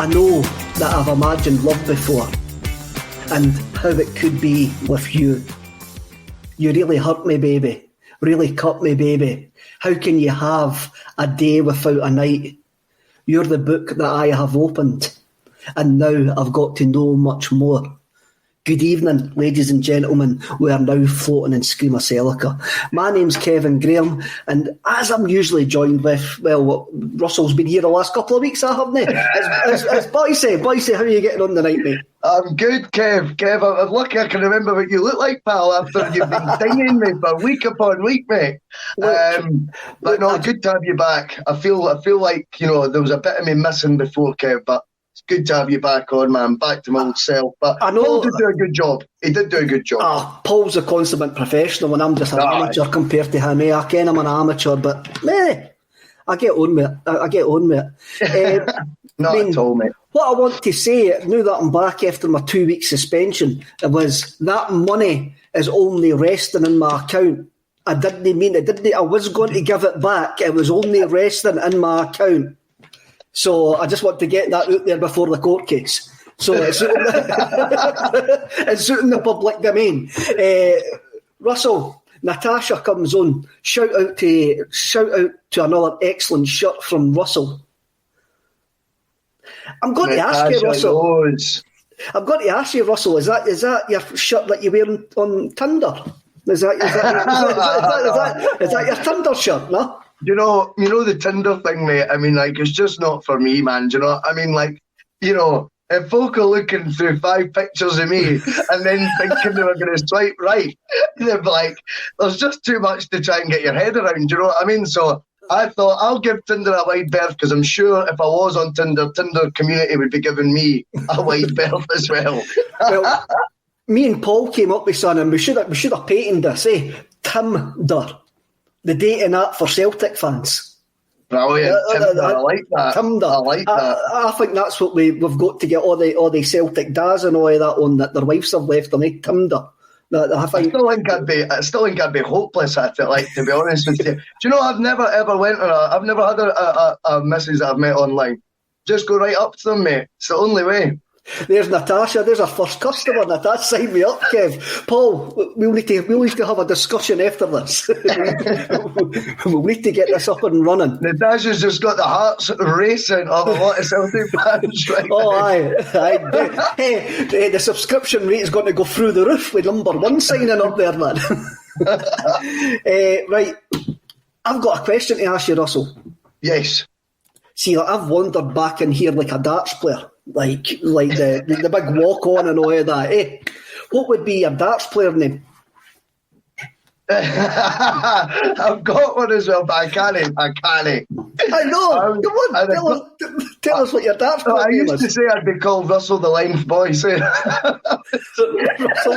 I know that I've imagined love before, and how it could be with you. You really hurt me, baby. Really cut me, baby. How can you have a day without a night? You're the book that I have opened, and now I've got to know much more. Good evening, ladies and gentlemen. We are now floating in Screamacelica. My name's Kevin Graham, and as I'm usually joined with, well, Russell's been here the last couple of weeks, haven't he? It's Boyce. Boyce, how are you getting on tonight, mate? I'm good, Kev. I'm lucky I can remember what you look like, pal, after you've been dinging me for week upon week, mate. Good to have you back. I feel like, there was a bit of me missing before, Kev, but it's good to have you back on, man. Back to my old self. But I know Paul did do a good job. He did do a good job. Paul's a consummate professional, and I'm just an amateur compared to him. I ken I'm an amateur, but I get on with it. Not at all, mate. What I want to say, now that I'm back after my 2-week suspension, was that money is only resting in my account. I didn't mean it. I was going to give it back. It was only resting in my account. So I just want to get that out there before the court case. So it's out in the public domain. Russell, Natasha comes on. Shout out to another excellent shirt from Russell. I'm going to ask you, Russell. I'm going to ask you, Russell. Is that your shirt that you wear on Tinder? Is that your Tinder shirt? No. You know the Tinder thing, mate. I mean, like, it's just not for me, man. Do you know? I mean, like, if folk are looking through 5 pictures of me and then thinking they were going to swipe right, they're like, there's just too much to try and get your head around. Do you know what I mean? So I thought I'll give Tinder a wide berth, because I'm sure if I was on Tinder community would be giving me a wide berth as well. Well, me and Paul came up with something, and we should have patented this, Timder. The dating app for Celtic fans. Brilliant. I like that. Timder. I like that. I think that's what we've got to get all the Celtic dads and all of that on, that their wives have left on Timder. I still think I'd be hopeless at it, like, to be honest with you. Do you know, I've never ever I've never had a missus that I've met online. Just go right up to them, mate. It's the only way. There's Natasha. There's our first customer. Natasha, sign me up, Kev. Paul, we'll need to have a discussion after this. We'll need to get this up and running. Natasha's just got the hearts racing of a lot of Celtic fans right now. Aye. Hey, the subscription rate is going to go through the roof with number 1 signing up there, man. Right. I've got a question to ask you, Russell. Yes. See, I've wandered back in here like a darts player. Like the big walk on and all of that. What would be your darts player name? I've got one as well, but I can't. I know. Come on, tell us what your darts player name is. I used to say I'd be called Russell the Line Boyce. Russell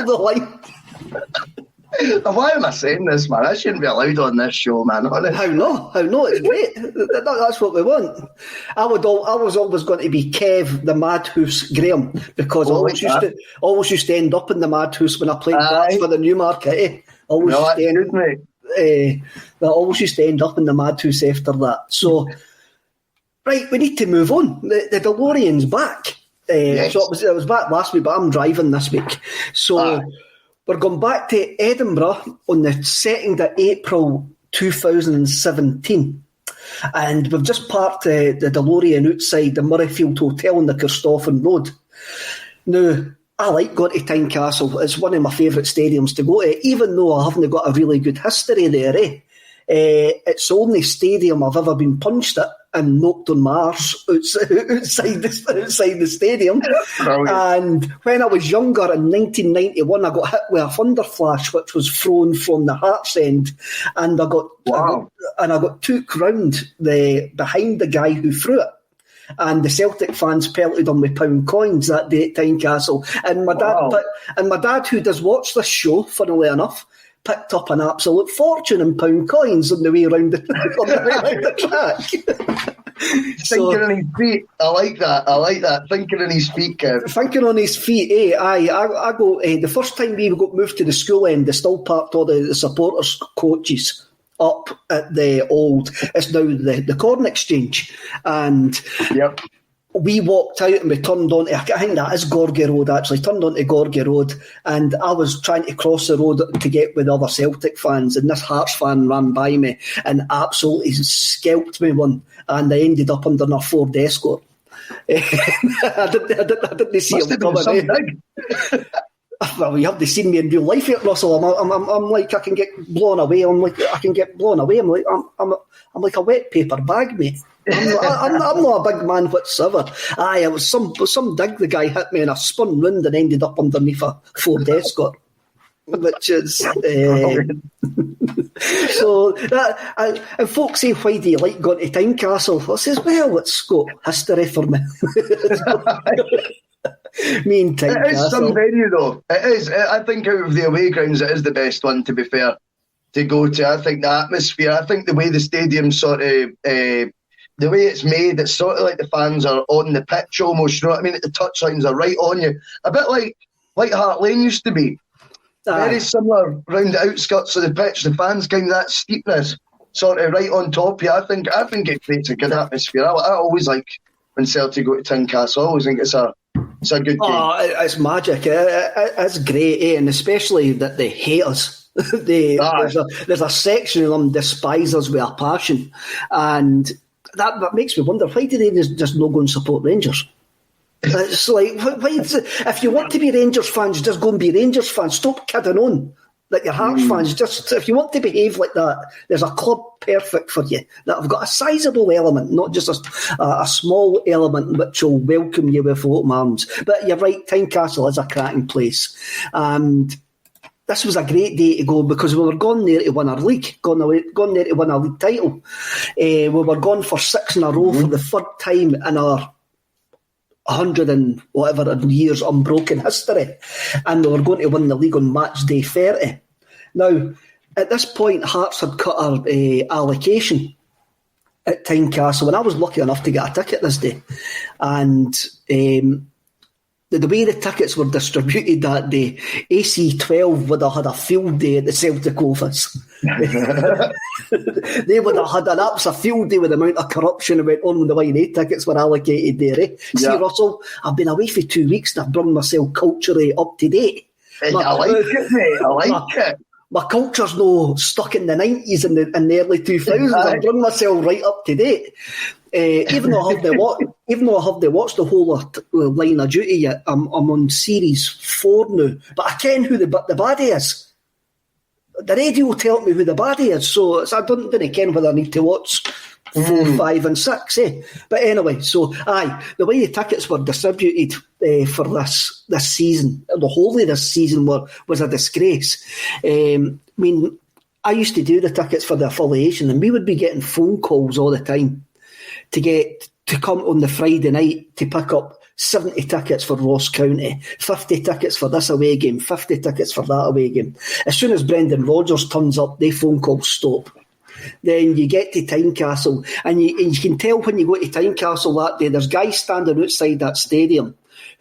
the Line. Why am I saying this, man? I shouldn't be allowed on this show, man. How not? It's great. That's what we want. I was always going to be Kev the Madhouse Graham, because I always used to end up in the Madhouse when I played darts for the Newmarket. I always used to end up in the Madhouse after that. So, right, we need to move on. The DeLorean's back. Yes. So it was back last week, but I'm driving this week. So... We're going back to Edinburgh on the 2nd of April 2017. And we've just parked the DeLorean outside the Murrayfield Hotel on the Kirstoffen Road. Now, I like going to Tynecastle. It's one of my favourite stadiums to go to, even though I haven't got a really good history there. It's the only stadium I've ever been punched at and knocked on my arse outside the stadium. And when I was younger, in 1991, I got hit with a thunder flash, which was thrown from the Hearts End, and I got took round behind the guy who threw it. And the Celtic fans pelted him with pound coins that day at Tynecastle. And my dad, who does watch this show, funnily enough, picked up an absolute fortune in pound coins on the way around the track. Thinking on his feet. I like that. Thinking on his feet, Kev. Thinking on his feet, I go, the first time we got moved to the school end, they still parked all the supporters' coaches up at the old, it's now the Corn Exchange. And we walked out and we turned on, I think that is Gorgie Road actually, turned onto Gorgie Road, and I was trying to cross the road to get with other Celtic fans, and this Hearts fan ran by me and absolutely scalped me one, and I ended up under a Ford Escort. I didn't see him coming. Well, you haven't seen me in real life yet, Russell. I'm like, I can get blown away. I'm like a wet paper bag, mate. I'm not a big man whatsoever. Aye, it was some dig the guy hit me and I spun round and ended up underneath a Ford Escort, which is so that. And folks say, why do you like going to Tynecastle? I says, well, it's got history for me. Me and Tynecastle. It is some venue though. It is. I think out of the away grounds, it is the best one, to be fair, to go to. I think the atmosphere, I think the way the stadium sort of, the way it's made, it's sort of like the fans are on the pitch almost, you know what I mean? The touchlines are right on you. A bit like Hart Lane used to be. Very similar round the outskirts of the pitch. The fans kind of that steepness sort of right on top of you. I think it creates a good atmosphere. I always like when Celtic go to Tynecastle. I always think it's a good game. Oh, it's magic. It's great, and especially that they hate us. There's a section of them despise us with a passion, and that makes me wonder, why do they just not go and support Rangers? It's like, if you want to be Rangers fans, just go and be Rangers fans. Stop kidding on like your Hearts fans. Just, if you want to behave like that, there's a club perfect for you that have got a sizable element, not just a small element which will welcome you with open arms. But you're right, Tynecastle is a cracking place, and this was a great day to go because we were gone there to win our league, gone there to win our league title. We were gone for 6 in a row for the third time in our 100 and whatever years unbroken history, and we were going to win the league on match day 30. Now, at this point, Hearts had cut our allocation at Tynecastle, and I was lucky enough to get a ticket this day. And the way the tickets were distributed that day, AC12 would have had a field day at the Celtic office. They would have had a field day with the amount of corruption that went on when the YNA tickets were allocated there. Eh? Yeah. See, Russell, I've been away for 2 weeks and I've brought myself culturally up to date. I like it, mate. I like it. My culture's no stuck in the 90s and the early 2000s. I bring myself right up to date. Even though I haven't watched the whole Line of Duty yet, I'm on series 4 now. But I ken who the baddie is. The radio tell me who the baddie is, so I don't ken whether I need to watch 4, 5 and 6. But anyway, so the way the tickets were distributed for this season, the whole of this season was a disgrace. I mean, I used to do the tickets for the affiliation, and we would be getting phone calls all the time to come on the Friday night to pick up 70 tickets for Ross County, 50 tickets for this away game, 50 tickets for that away game. As soon as Brendan Rodgers turns up, they phone calls stop. Then you get to Tynecastle, and you can tell when you go to Tynecastle that day, there's guys standing outside that stadium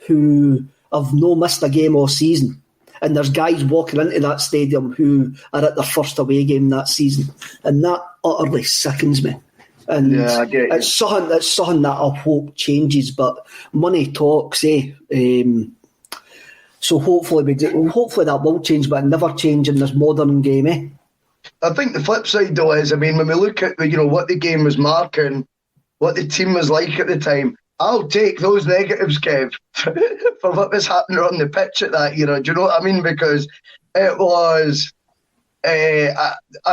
who have no missed a game all season. And there's guys walking into that stadium who are at their first away game that season. And that utterly sickens me. And it's something that I hope changes, but money talks, so hopefully that will change, but never change in this modern game, I think the flip side though is, I mean, when we look at what the game was marking, what the team was like at the time, I'll take those negatives, Kev, for what was happening on the pitch at that era. Do you know what I mean? Because it was a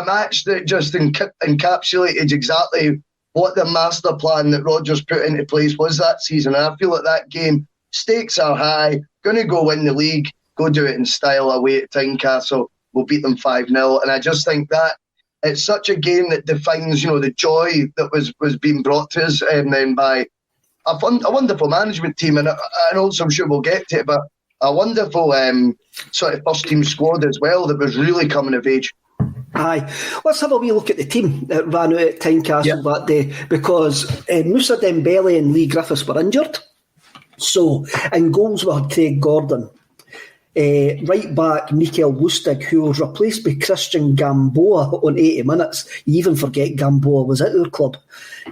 match that just encapsulated exactly what the master plan that Rodgers put into place was that season. And I feel like that game, stakes are high, going to go win the league, go do it in style away at Tynecastle, we'll beat them 5-0. And I just think that it's such a game that defines, the joy that was being brought to us, and then by a wonderful management team, and also I'm sure we'll get to it, but a wonderful sort of first team squad as well that was really coming of age. Aye, let's have a wee look at the team that ran out at Tynecastle that day, because Moussa Dembele and Lee Griffiths were injured. So in goals we had Craig Gordon, right back Mikel Lustig, who was replaced by Christian Gamboa on 80 minutes. You even forget Gamboa was at our club.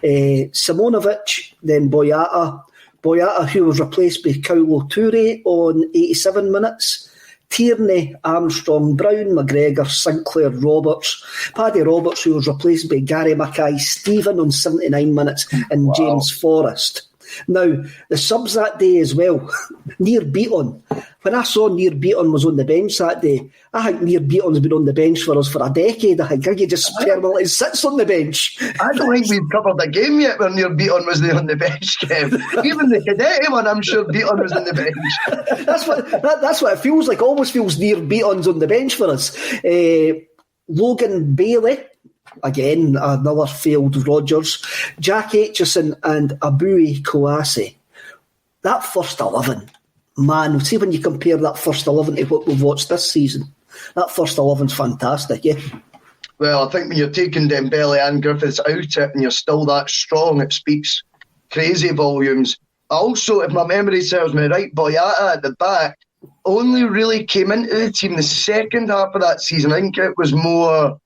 Simonovic, then Boyata, Boyata, who was replaced by Kaulo Toure on 87 minutes. Tierney, Armstrong, Brown, McGregor, Sinclair, Roberts. Paddy Roberts, who was replaced by Gary Mackay-Stephen on 79 minutes, and James Forrest. Now, the subs that day as well, Near Beaton. When I saw Near Beaton was on the bench that day, I think Near Beaton's been on the bench for us for a decade. I think he just permanently sits on the bench. I don't think we've covered the game yet where Near Beaton was there on the bench, Kev. Even the Cadet one, I'm sure Beaton was on the bench. That's what it feels like. Almost feels Near Beaton's on the bench for us. Logan Bailey. Again, another failed Rodgers. Jack Aitchison and Abui Kouassi. That first 11, man, see when you compare that first 11 to what we've watched this season, that first 11's fantastic, yeah? Well, I think when you're taking Dembele and Griffiths out it and you're still that strong, it speaks crazy volumes. Also, if my memory serves me right, Boyata at the back only really came into the team the second half of that season. I think it was more...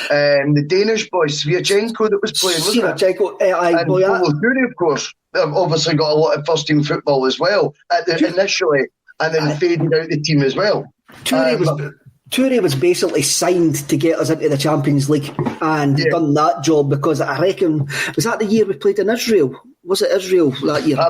the Danish boy Sviatchenko that was playing, wasn't it? And Boyata, of course, obviously got a lot of first team football as well initially, and then faded out the team as well. Toure was basically signed to get us into the Champions League, and done that job because I reckon, was that the year we played in Israel? Was it Israel that year? I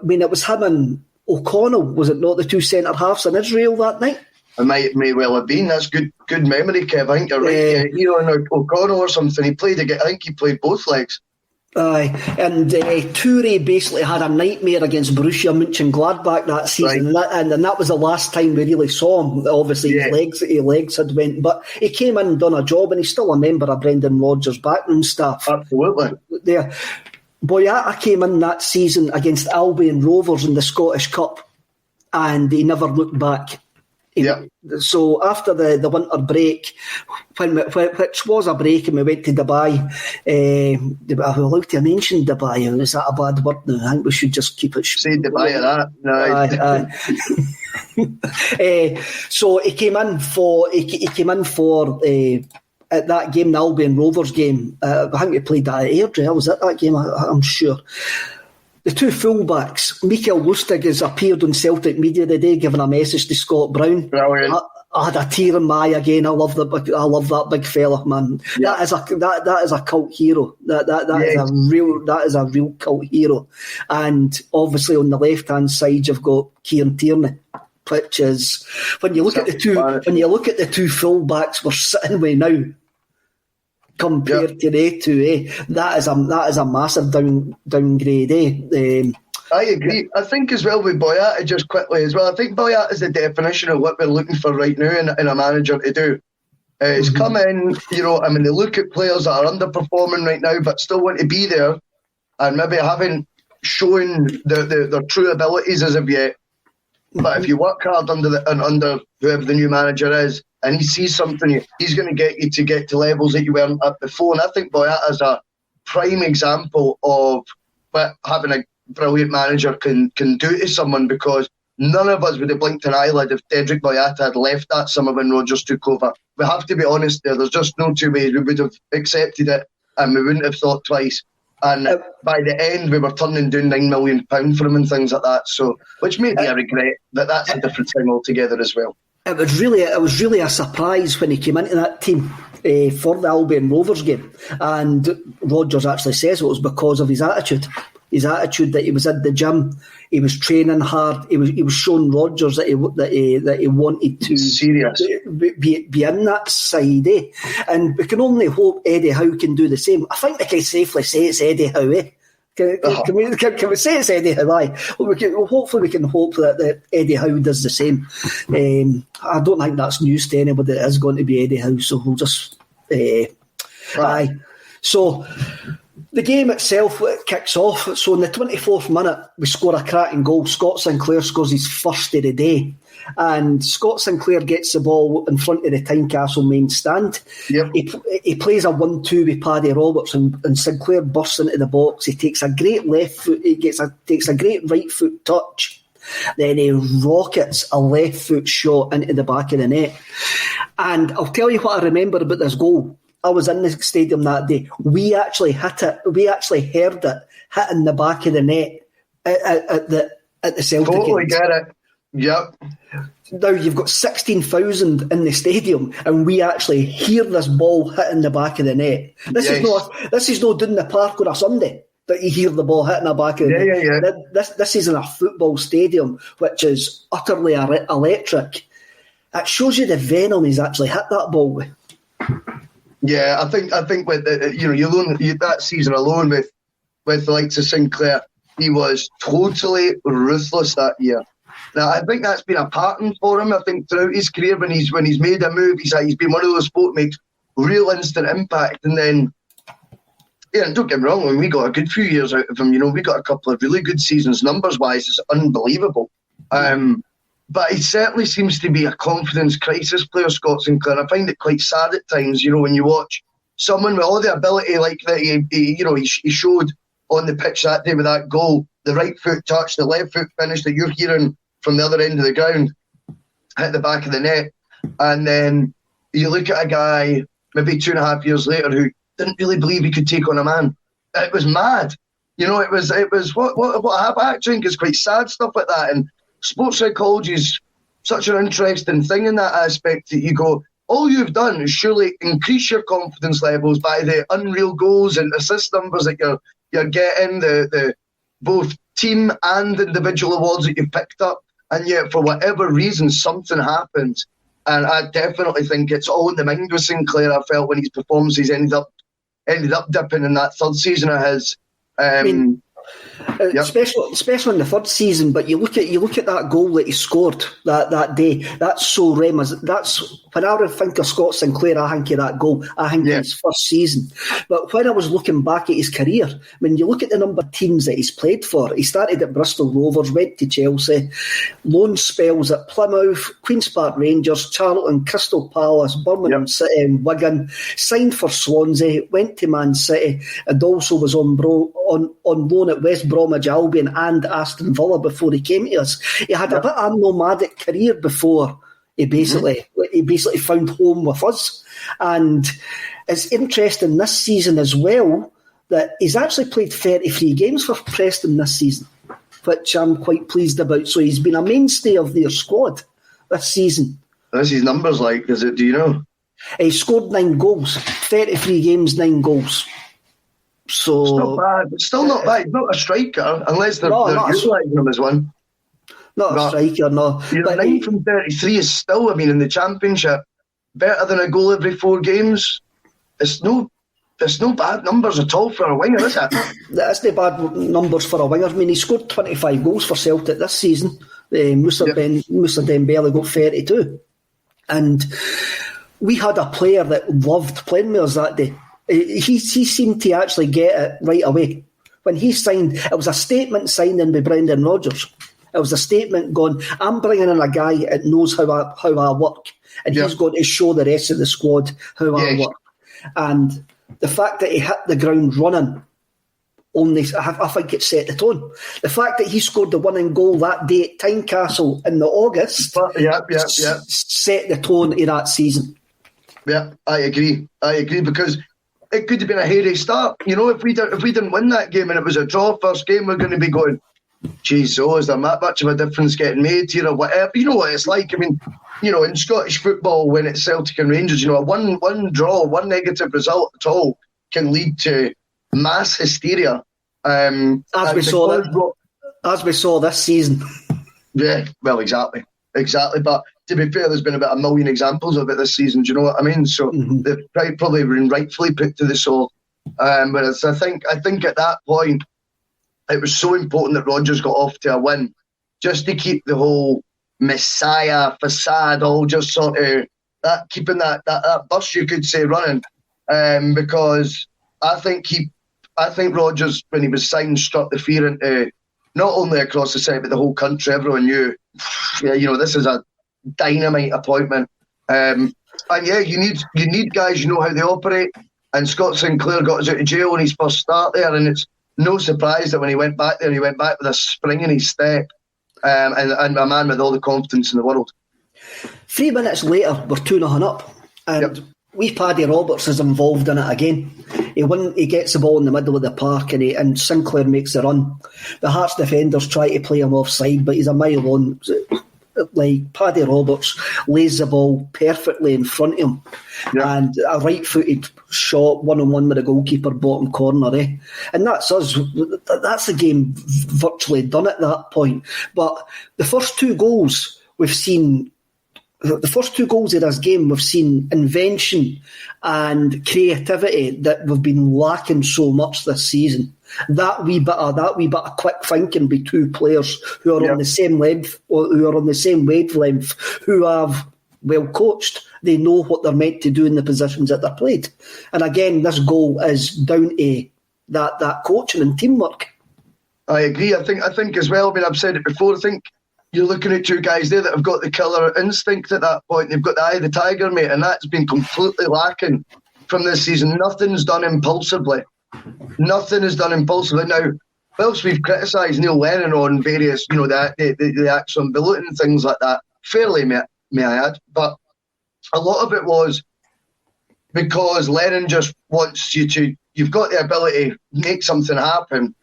mean, it was him and O'Connell, was it not, the two centre halves in Israel that night? It may well have been. That's good memory, Kev. I think you're right. O'Connell or something. I think he played both legs. Aye, and Toure basically had a nightmare against Borussia Mönchengladbach that season, right. and that was the last time we really saw him. Obviously, his legs had went, but he came in and done a job, and he's still a member of Brendan Rodgers' backroom staff. Absolutely. There, Boyata came in that season against Albion Rovers in the Scottish Cup, and he never looked back. Yeah. So after the winter break, which was a break, and we went to Dubai, are we allowed to mention Dubai? Is that a bad word now? I think we should just keep it. Say Dubai at that. So he came in for at that game, the Albion Rovers game. I think we played that at Airdrie. Was it that game? I'm sure. The two fullbacks, Mikael Lustig, has appeared on Celtic media today giving a message to Scott Brown. Brilliant. I had a tear in my eye again. I love that big fella, man. Yeah. That is a cult hero. That is a real cult hero. And obviously on the left hand side you've got Kieran Tierney, which is when you look at the two fullbacks we're sitting with now. Compared to the two, that is a massive downgrade. I agree. I think as well with Boyata, just quickly as well, I think Boyata is the definition of what we're looking for right now in a manager to do. He's come in, they look at players that are underperforming right now but still want to be there and maybe haven't shown their true abilities as of yet. But if you work hard under whoever the new manager is, and he sees something, he's going to get you to get to levels that you weren't at before. And I think Boyata is a prime example of what having a brilliant manager can do to someone, because none of us would have blinked an eyelid if Dedrick Boyata had left that summer when Rodgers took over. We have to be honest there. There's just no two ways. We would have accepted it and we wouldn't have thought twice. And by the end, we were turning down £9 million for him and things like that. So, which made me a regret that that's a different thing altogether as well. It was really a surprise when he came into that team for the Albion Rovers game, and Rodgers actually says it was because of his attitude. His attitude that he was at the gym, he was training hard. He was showing Rodgers that he wanted to be in that side, And we can only hope Eddie Howe can do the same. I think we can safely say it's Eddie Howe. Can we say it's Eddie Howe? Hopefully we can hope that Eddie Howe does the same. I don't think that's news to anybody that is going to be Eddie Howe, so we'll just... Aye. So the game itself kicks off. So in the 24th minute, we score a cracking goal. Scott Sinclair scores his first of the day. And Scott Sinclair gets the ball in front of the Tynecastle main stand. Yep. He plays a 1-2 with Paddy Roberts, and Sinclair bursts into the box. He takes a great left foot. He takes a great right foot touch. Then he rockets a left foot shot into the back of the net. And I'll tell you what I remember about this goal. I was in the stadium that day. We actually hit it. We actually heard it hitting the back of the net at the Celtic. Totally get it. Yep. Now you've got 16,000 in the stadium, and we actually hear this ball hitting the back of the net. This is not doing the park on a Sunday that you hear the ball hitting the back of the net. This is in a football stadium, which is utterly electric. It shows you the venom he's actually hit that ball with. Yeah, I think with that season alone with the likes of Sinclair, he was totally ruthless that year. Now, I think that's been a pattern for him. I think throughout his career, when he's made a move, he's been one of those folk makes real instant impact. And then, yeah, don't get me wrong, when we got a good few years out of him, we got a couple of really good seasons. Numbers-wise, it's unbelievable. But he certainly seems to be a confidence crisis player, Scott Sinclair. I find it quite sad at times, when you watch someone with all the ability like that he showed on the pitch that day with that goal, the right foot touch, the left foot finish that you're hearing from the other end of the ground, hit the back of the net. And then you look at a guy maybe 2.5 years later who didn't really believe he could take on a man. It was mad. It was what happened. I think it's quite sad stuff like that. And sports psychology is such an interesting thing in that aspect that you go, all you've done is surely increase your confidence levels by the unreal goals and assist numbers that you're getting, the both team and individual awards that you've picked up. And yet, for whatever reason, something happened. And I definitely think it's all in the mind with Sinclair. I felt when his performances ended up dipping in that third season of his. Especially in the third season, but you look at that goal that he scored that day. That's so reminiscent. That's when I would think of Scott Sinclair. I think of that goal. I think of his first season. But when I was looking back at his career, when you look at the number of teams that he's played for, he started at Bristol Rovers, went to Chelsea, loan spells at Plymouth, Queen's Park Rangers, Charlton, Crystal Palace, Birmingham City, and Wigan. Signed for Swansea, went to Man City, and also was on loan at West Bromwich Albion and Aston Villa before he came to us. He had a bit of a nomadic career before he basically found home with us. And it's interesting this season as well that he's actually played 33 games for Preston this season, which I'm quite pleased about. So he's been a mainstay of their squad this season. What's his numbers like? Do you know? He scored 9 goals, 33 games, 9 goals. So it's not bad. It's still not bad. He's not a striker, unless they're utilising him as one. Not a striker, no. 9 from 33 is still, in the Championship, better than a goal every 4 games. It's no bad numbers at all for a winger, is it? That's the bad numbers for a winger. He scored 25 goals for Celtic this season. Moussa Dembele got 32. And we had a player that loved playing with us that day. He seemed to actually get it right away. When he signed, it was a statement signing by Brendan Rodgers. It was a statement going, I'm bringing in a guy that knows how I work, and he's going to show the rest of the squad how I work. And the fact that he hit the ground running, I think it set the tone. The fact that he scored the winning goal that day at Tynecastle in the August set the tone of that season. Yeah, I agree because it could have been a hairy start. If we didn't win that game and it was a draw first game, we're going to be going, geez, is there that much of a difference getting made here or whatever? You know what it's like. In Scottish football, when it's Celtic and Rangers, one draw, one negative result at all can lead to mass hysteria. As we saw this season. Yeah, well, exactly. But to be fair, there's been about 1 million examples of it this season. Do you know what I mean? So they've probably been rightfully put to the sword. But I think at that point, it was so important that Rodgers got off to a win, just to keep the whole Messiah facade all just sort of keeping that bus, you could say, running. Because I think Rodgers, when he was signed, struck the fear into not only across the city but the whole country. Everyone knew, this is a dynamite appointment. And you need guys who know how they operate. And Scott Sinclair got us out of jail in his first start there, and it's no surprise that when he went back there, he went back with a spring in his step, and a man with all the confidence in the world. 3 minutes later, we're 2-0 up, and wee Paddy Roberts is involved in it again. He gets the ball in the middle of the park and Sinclair makes the run. The Hearts defenders try to play him offside, but he's a mile on. Like, Paddy Roberts lays the ball perfectly in front of him, and a right-footed shot, one-on-one with the goalkeeper, bottom corner, and that's us. That's the game virtually done at that point. But the first two goals of this game, we've seen invention and creativity that we've been lacking so much this season. That wee bit of quick thinking by two players who are on the same length, or who are on the same wavelength, who have well coached. They know what they're meant to do in the positions that they're played. And again, this goal is down to that coaching and teamwork. I agree. I think as well. I mean, I've said it before. I think you're looking at two guys there that have got the killer instinct at that point. They've got the eye of the tiger, mate, and that's been completely lacking from this season. Nothing's done impulsively. Nothing is done impulsively. Now, whilst we've criticised Neil Lennon on various, the ACSOM bulletin and things like that, fairly, may I add, but a lot of it was because Lennon just wants you've got the ability to make something happen.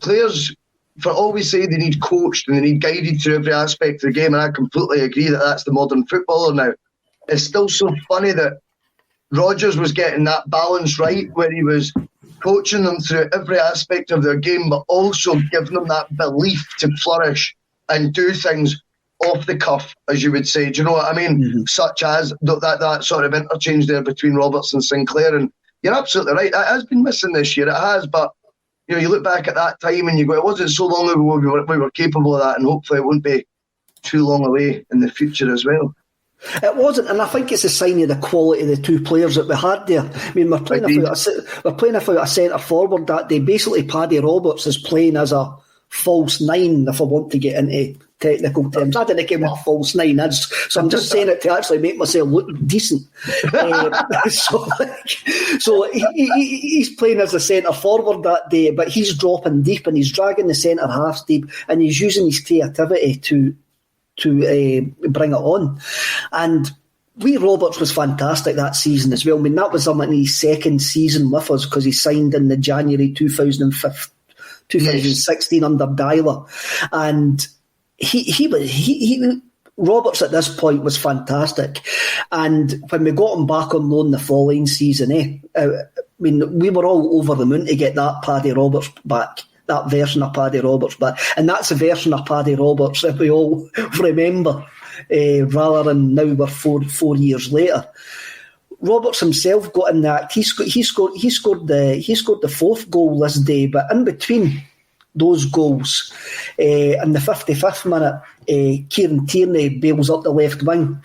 Players, for always say they need coached and they need guided through every aspect of the game, and I completely agree that that's the modern footballer now. It's still so funny that Rodgers was getting that balance right, where he was coaching them through every aspect of their game, but also giving them that belief to flourish and do things off the cuff, as you would say. Do you know what I mean? Mm-hmm. Such as that sort of interchange there between Roberts and Sinclair. And you're absolutely right. It has been missing this year. It has, but you look back at that time and you go, it wasn't so long ago we were capable of that, and hopefully it won't be too long away in the future as well. It wasn't, and I think it's a sign of the quality of the two players that we had there. I mean, we're playing a centre forward that day. Basically, Paddy Roberts is playing as a false nine, if I want to get into technical terms. I don't know what a false nine is, so I'm just saying it to actually make myself look decent. So he's playing as a centre forward that day, but he's dropping deep and he's dragging the centre halves deep, and he's using his creativity to bring it on. And wee Roberts was fantastic that season as well. I mean, that was his second season with us, because he signed in the January 2016 under Dyler, and he Roberts at this point was fantastic. And when we got him back on loan the following season, I mean, we were all over the moon to get that Paddy Roberts back. That version of Paddy Roberts back, and that's a version of Paddy Roberts that we all remember, rather than now we're four years later. Roberts himself got in that. He scored the fourth goal this day, but in between those goals, in the 55th minute, Kieran Tierney bails up the left wing.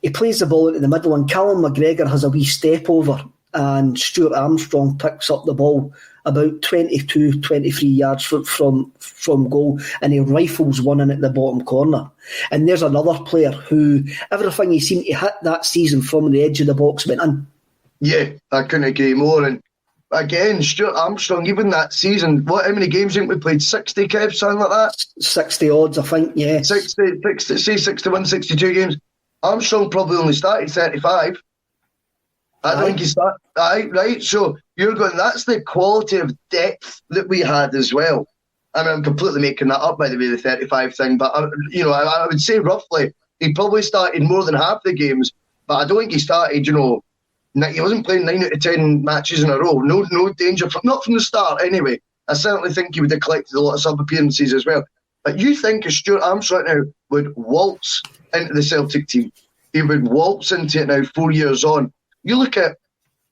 He plays the ball into the middle, and Callum McGregor has a wee step over, and Stuart Armstrong picks up the ball about 22, 23 yards from goal, and he rifles one in at the bottom corner. And there's another player who, everything he seemed to hit that season from the edge of the box went in. Yeah, I couldn't agree more. And again, Stuart Armstrong, even that season, how many games think we played? 60, Kev, something like that? 60 odds, I think, yeah. 61, 62 games. Armstrong probably only started 35. I think he started, right? So you're going, that's the quality of depth that we had as well. I mean, I'm completely making that up, by the way, the 35 thing, but, I would say roughly he probably started more than half the games, but I don't think he started, he wasn't playing 9 out of 10 matches in a row. No danger, not from the start anyway. I certainly think he would have collected a lot of sub-appearances as well. But you think if Stuart Armstrong now would waltz into the Celtic team, he would waltz into it now 4 years on. You look at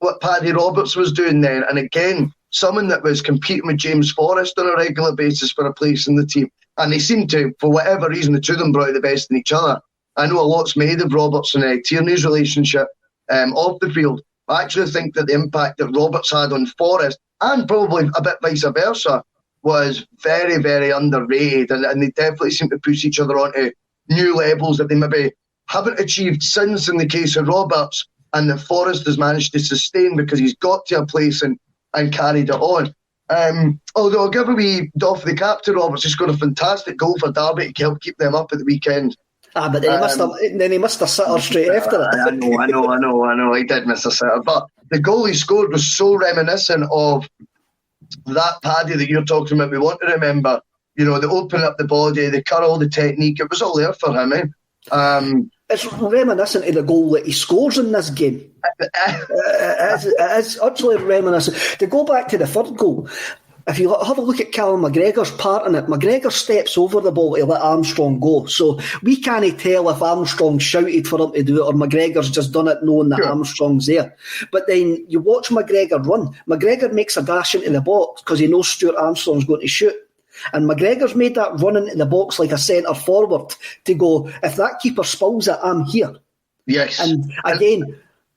what Paddy Roberts was doing then, and again, someone that was competing with James Forrest on a regular basis for a place in the team. And they seemed to, for whatever reason, the two of them brought out the best in each other. I know a lot's made of Roberts and Tierney's relationship off the field. I actually think that the impact that Roberts had on Forrest, and probably a bit vice versa, was very, very underrated. And they definitely seem to push each other onto new levels that they maybe haven't achieved since in the case of Roberts, and that Forrest has managed to sustain because he's got to a place and carried it on. Although I'll give a wee doff the cap to Roberts. He scored a fantastic goal for Derby to help keep them up at the weekend. But then he missed a sitter straight after it. I know. He did miss a sitter. But the goal he scored was so reminiscent of that Paddy that you're talking about. We want to remember, the opening up the body, the curl, the technique. It was all there for him, eh? It's reminiscent of the goal that he scores in this game. It is actually reminiscent. To go back to the third goal, if you have a look at Callum McGregor's part in it, McGregor steps over the ball to let Armstrong go. So we can't tell if Armstrong shouted for him to do it or McGregor's just done it knowing that Armstrong's there. But then you watch McGregor run. McGregor makes a dash into the box because he knows Stuart Armstrong's going to shoot. And McGregor's made that run into the box like a centre forward to go, if that keeper spills it, I'm here. Yes. And again,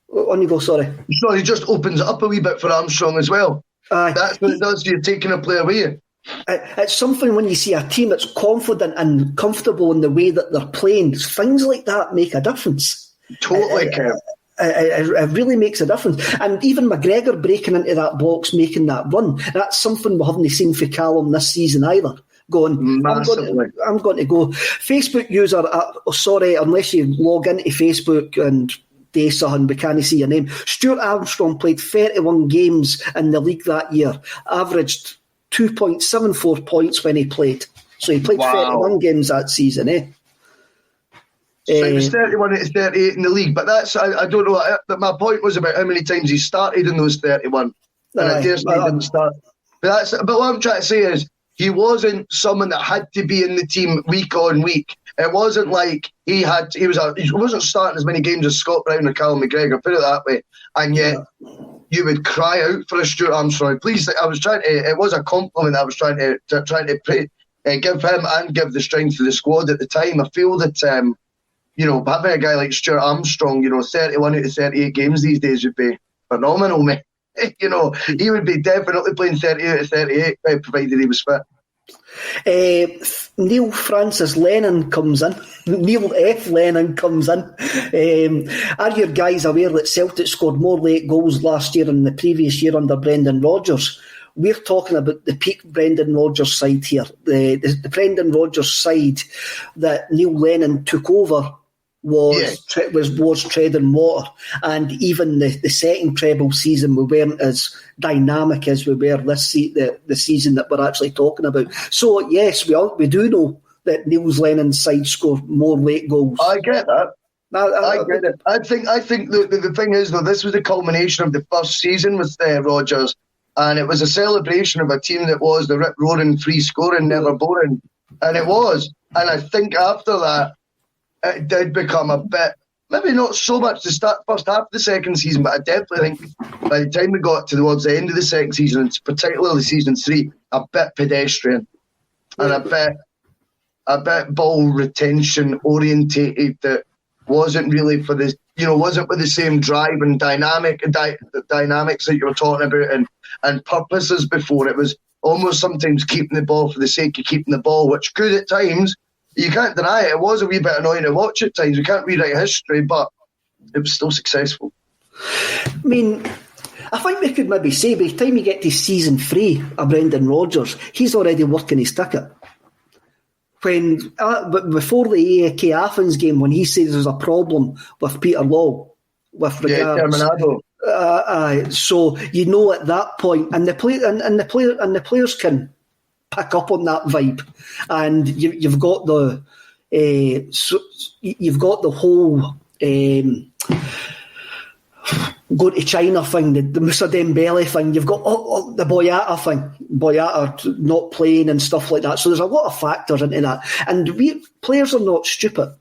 on you go, sorry. So he just opens it up a wee bit for Armstrong as well. That's what it does. You're taking a player away. It's something when you see a team that's confident and comfortable in the way that they're playing. Things like that make a difference. Totally, Kev. It really makes a difference. And even McGregor breaking into that box, making that run, that's something we haven't seen for Callum this season either. Going, massively. I'm going to go. Facebook user, sorry, unless you log into Facebook and do something, we can't see your name. Stuart Armstrong played 31 games in the league that year, averaged 2.74 points when he played. So he played 31 games that season, eh? So he was 31 out of 38 in the league, but that's, I don't know, but my point was about how many times he started in those 31, and I dare say he didn't start. But what I'm trying to say is, he wasn't someone that had to be in the team week on week. It wasn't like he wasn't starting as many games as Scott Brown or Callum McGregor, put it that way, and yet you would cry out for a Stuart Armstrong. Please, it was a compliment I was trying to give him and give the strength to the squad at the time. I feel that, having a guy like Stuart Armstrong, 31 out of 38 games these days would be phenomenal, mate. He would be definitely playing 30 out of 38, provided he was fit. Neil Francis Lennon comes in. Neil F. Lennon comes in. Are your guys aware that Celtic scored more late goals last year than the previous year under Brendan Rodgers? We're talking about the peak Brendan Rodgers side here. The Brendan Rodgers side that Neil Lennon took over was treading water, and even the second treble season we weren't as dynamic as we were the season that we're actually talking about. So yes, we do know that Neil Lennon's side scored more late goals. I get that. I get it. I think the thing is, though, this was the culmination of the first season with Rodgers, and it was a celebration of a team that was the rip-roaring, free-scoring, never boring, and it was. And I think after that, it did become a bit, maybe not so much the first half of the second season, but I definitely think by the time we got towards the end of the second season, and particularly season 3, a bit pedestrian and a bit ball retention orientated, that wasn't really for the, wasn't with the same drive and dynamics that you were talking about and purposes before. It was almost sometimes keeping the ball for the sake of keeping the ball, which could at times, you can't deny it. It was a wee bit annoying to watch at times. We can't rewrite history, but it was still successful. I mean, I think we could maybe say by the time you get to season 3 of Brendan Rodgers, he's already working his ticket. But before the AAK Athens game, when he says there's a problem with Peter Law with regards, so you know at that point, and the players can pick up on that vibe, and you've got the whole go to China thing, the Moussa Dembele thing. You've got the Boyata thing, Boyata not playing and stuff like that. So there's a lot of factors into that, and players are not stupid.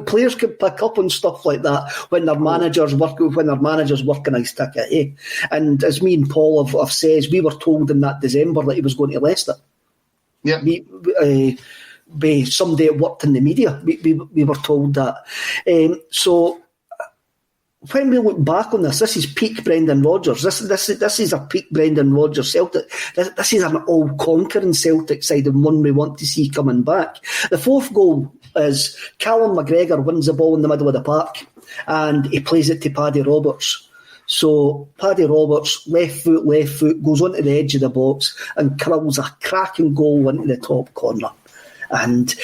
Players can pick up on stuff like that when their managers working his ticket. Eh? And as me and Paul have said, we were told in that December that he was going to Leicester. Yeah, by somebody that worked in the media, we were told that. So when we look back on this is peak Brendan Rodgers. This is a peak Brendan Rodgers Celtic. This is an all-conquering Celtic side, and one we want to see coming back. The fourth goal is Callum McGregor wins the ball in the middle of the park, and he plays it to Paddy Roberts. So Paddy Roberts, left foot, goes onto the edge of the box and curls a cracking goal into the top corner. And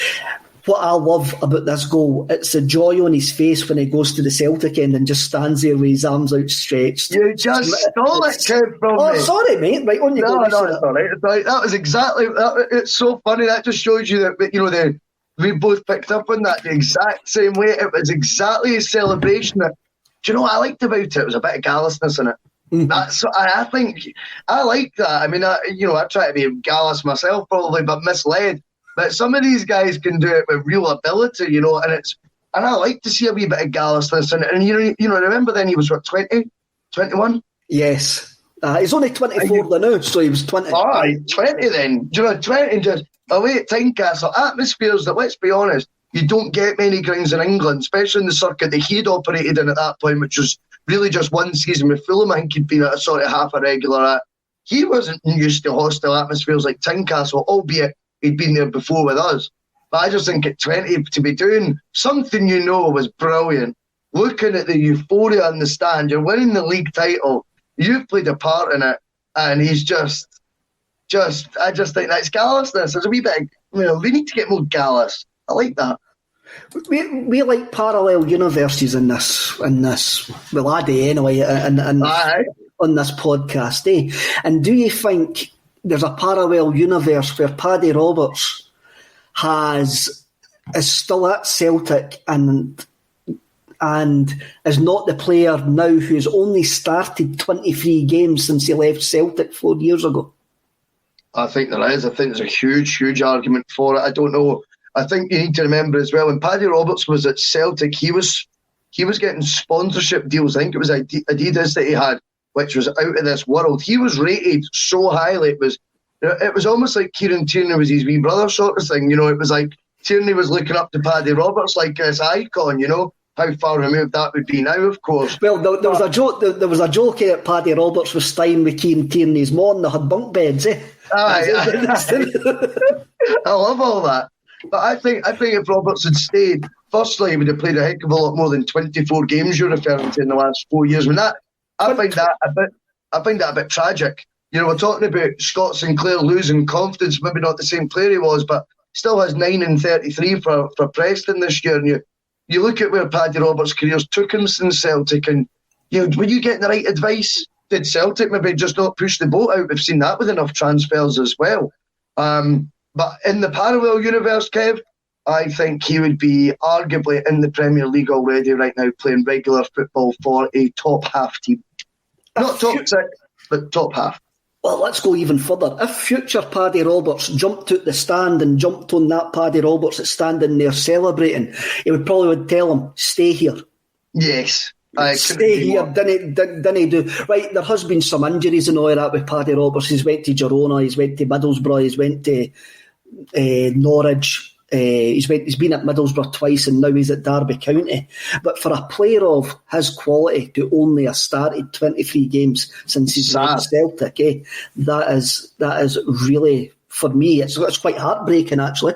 what I love about this goal, it's the joy on his face when he goes to the Celtic end and just stands there with his arms outstretched. You just stole it, Kev, from me. Oh, sorry, mate. Right, on you go. No, it's all right. It's all right. That was exactly... it's so funny. That just shows you that, we both picked up on that the exact same way. It was exactly a celebration. Do you know what I liked about it? It was a bit of callousness in it. I think I like that. I mean, I try to be gallous myself probably, but misled. But some of these guys can do it with real ability, and I like to see a wee bit of gallousness. And remember then he was, 20? 21? Yes. He's only 24 now, so he was 20. All right, 20 then. Do you know, 20 just away at Tynecastle. Atmospheres that, let's be honest, you don't get many grounds in England, especially in the circuit that he'd operated in at that point, which was really just one season with Fulham. I think he'd been at a sort of half a regular at. He wasn't used to hostile atmospheres like Tynecastle, albeit he'd been there before with us. But I just think at 20 to be doing something was brilliant. Looking at the euphoria in the stand, you're winning the league title, you've played a part in it, and he's I just think that's callousness. There's a wee bit, we need to get more callous. I like that. We like parallel universes in this. Well, I do anyway, and on this podcast, eh? And do you think there's a parallel universe where Paddy Roberts is still at Celtic and is not the player now who's only started 23 games since he left Celtic 4 years ago? I think there is. I think there's a huge, huge argument for it. I don't know. I think you need to remember as well, when Paddy Roberts was at Celtic, he was getting sponsorship deals. I think it was Adidas that he had, which was out of this world. He was rated so highly. It was almost like Kieran Tierney was his wee brother sort of thing. It was like Tierney was looking up to Paddy Roberts like this icon, How far removed that would be now, of course. Well, there was a joke. There was a joke here at Paddy Roberts was staying with Kieran Tierney's mom. They had bunk beds, eh? Aye. I love all that. But I think if Roberts had stayed, firstly, he would have played a heck of a lot more than 24 games you're referring to in the last 4 years. I find that a bit tragic. We're talking about Scott Sinclair losing confidence, maybe not the same player he was, but still has 9 and 33 for Preston this year. And you look at where Paddy Roberts' careers took him since Celtic, and were you getting the right advice? Did Celtic maybe just not push the boat out? We've seen that with enough transfers as well. But in the parallel universe, Kev, I think he would be arguably in the Premier League already right now, playing regular football for a top half team. Not top 6, but top half. Well, let's go even further. If future Paddy Roberts jumped out the stand and jumped on that Paddy Roberts that's standing there celebrating, he would probably tell him, stay here. Yes. Stay here, didn't do. Right, there has been some injuries and all that with Paddy Roberts. He's went to Girona, he's went to Middlesbrough, he's went to Norwich. He's been at Middlesbrough twice and now he's at Derby County. But for a player of his quality to only have started 23 games since he's left Celtic, that is really, for me, it's quite heartbreaking actually.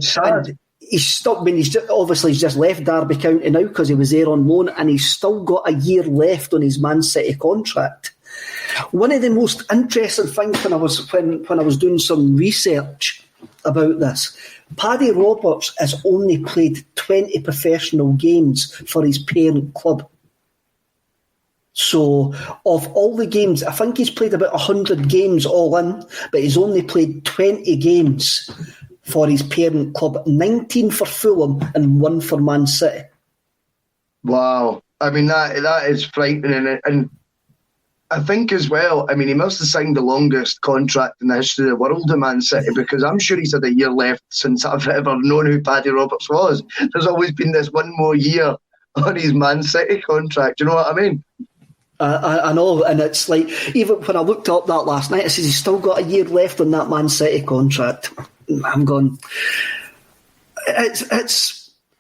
Sad. He's just left Derby County now because he was there on loan, and he's still got a year left on his Man City contract. One of the most interesting things when I was doing some research about this, Paddy Roberts has only played 20 professional games for his parent club. So, of all the games, I think he's played about 100 games all in, but he's only played 20 games for his parent club, 19 for Fulham and 1 for Man City. Wow. I mean, that is frightening. And I think as well, I mean, he must have signed the longest contract in the history of the world in Man City, because I'm sure he's had a year left since I've ever known who Paddy Roberts was. There's always been this one more year on his Man City contract. Do you know what I mean? I know, and it's like, even when I looked up that last night, it says he's still got a year left on that Man City contract. I'm going,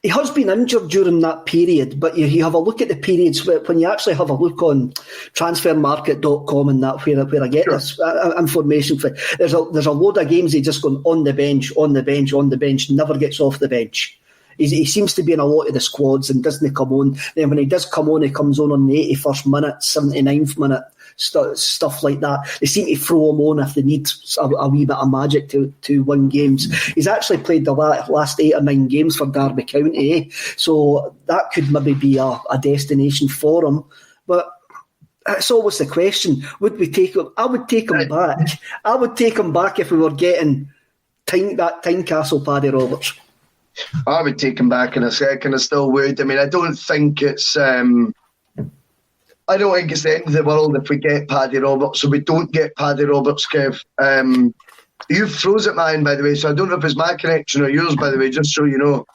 he has been injured during that period, but you have a look at the periods when you actually have a look on transfermarket.com and that, where I get this information. There's a load of games he just gone on the bench, never gets off the bench. He seems to be in a lot of the squads and doesn't come on. Then when he does come on, he comes on the 81st minute, 79th minute, stuff like that. They seem to throw him on if they need a wee bit of magic to win games. He's actually played the last 8 or 9 games for Derby County, so that could maybe be a destination for him. But it's always the question, would we take him? I would take him back. I would take him back if we were getting that Tynecastle Paddy Roberts. I would take him back in a second. I still would. I mean, I don't think it's the end of the world if we get Paddy Roberts. So we don't get Paddy Roberts, Kev. You froze at mine, by the way, so I don't know if it's my connection or yours, by the way, just so you know.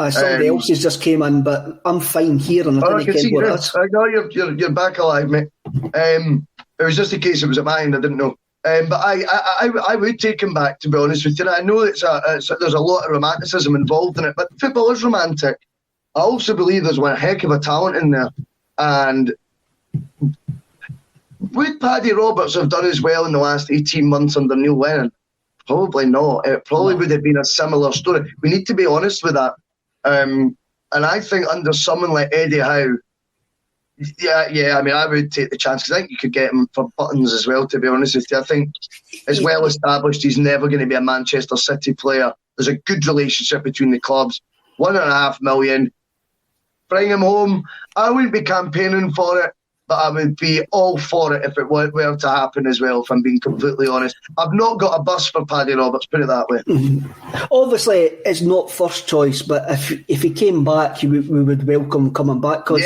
Somebody else's just came in, but I'm fine here, and I can see this. I know you're back alive, mate. It was just in case it was at mine. I didn't know. But I would take him back, to be honest with you. And I know there's a lot of romanticism involved in it, but football is romantic. I also believe there's one heck of a talent in there. And would Paddy Roberts have done as well in the last 18 months under Neil Lennon? Probably not. It probably would have been a similar story. We need to be honest with that. And I think under someone like Eddie Howe, yeah, I mean, I would take the chance because I think you could get him for buttons as well, to be honest with you. I think it's well established he's never going to be a Manchester City player. There's a good relationship between the clubs. 1.5 million. Bring him home. I wouldn't be campaigning for it, but I would be all for it if it were to happen as well, if I'm being completely honest. I've not got a bus for Paddy Roberts, put it that way. Obviously, it's not first choice, but if he came back, we would welcome coming back, because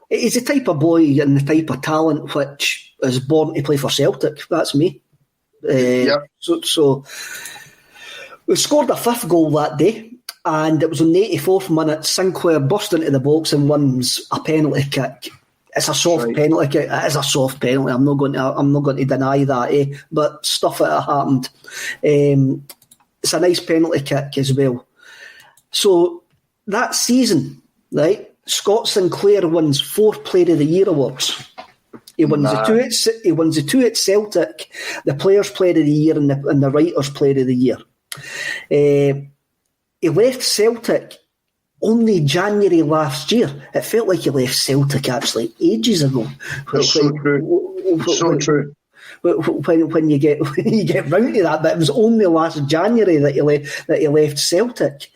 he's the type of boy and the type of talent which is born to play for Celtic. That's me. So we scored a 5th goal that day, and it was on the 84th minute. Sinclair burst into the box and wins a penalty kick. It's a soft penalty kick. It is a soft penalty. I'm not going to deny that, but stuff that happened. It's a nice penalty kick as well. So that season, right, Scott Sinclair wins 4 Player of the Year awards. He wins the 2 at Celtic, the Players Player of the Year and the Writers Player of the Year. He left Celtic only January last year. It felt like he left Celtic actually ages ago. So true. When you get round to that, but it was only last January that he left Celtic,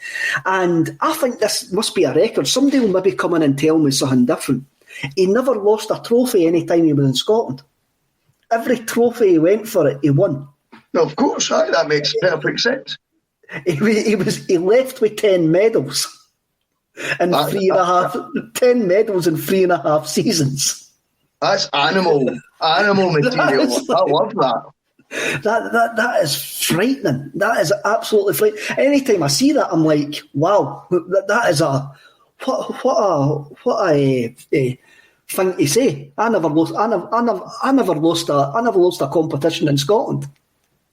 and I think this must be a record. Somebody will maybe come in and tell me something different. He never lost a trophy any time he was in Scotland. Every trophy he went for it, he won. No, of course, that makes perfect sense. He left with 10 medals. And 10 medals in 3.5 seasons. That's animal material. I love that. That is frightening. That is absolutely frightening. Anytime I see that, I'm like, wow, that is what a thing to say. I never lost a competition in Scotland.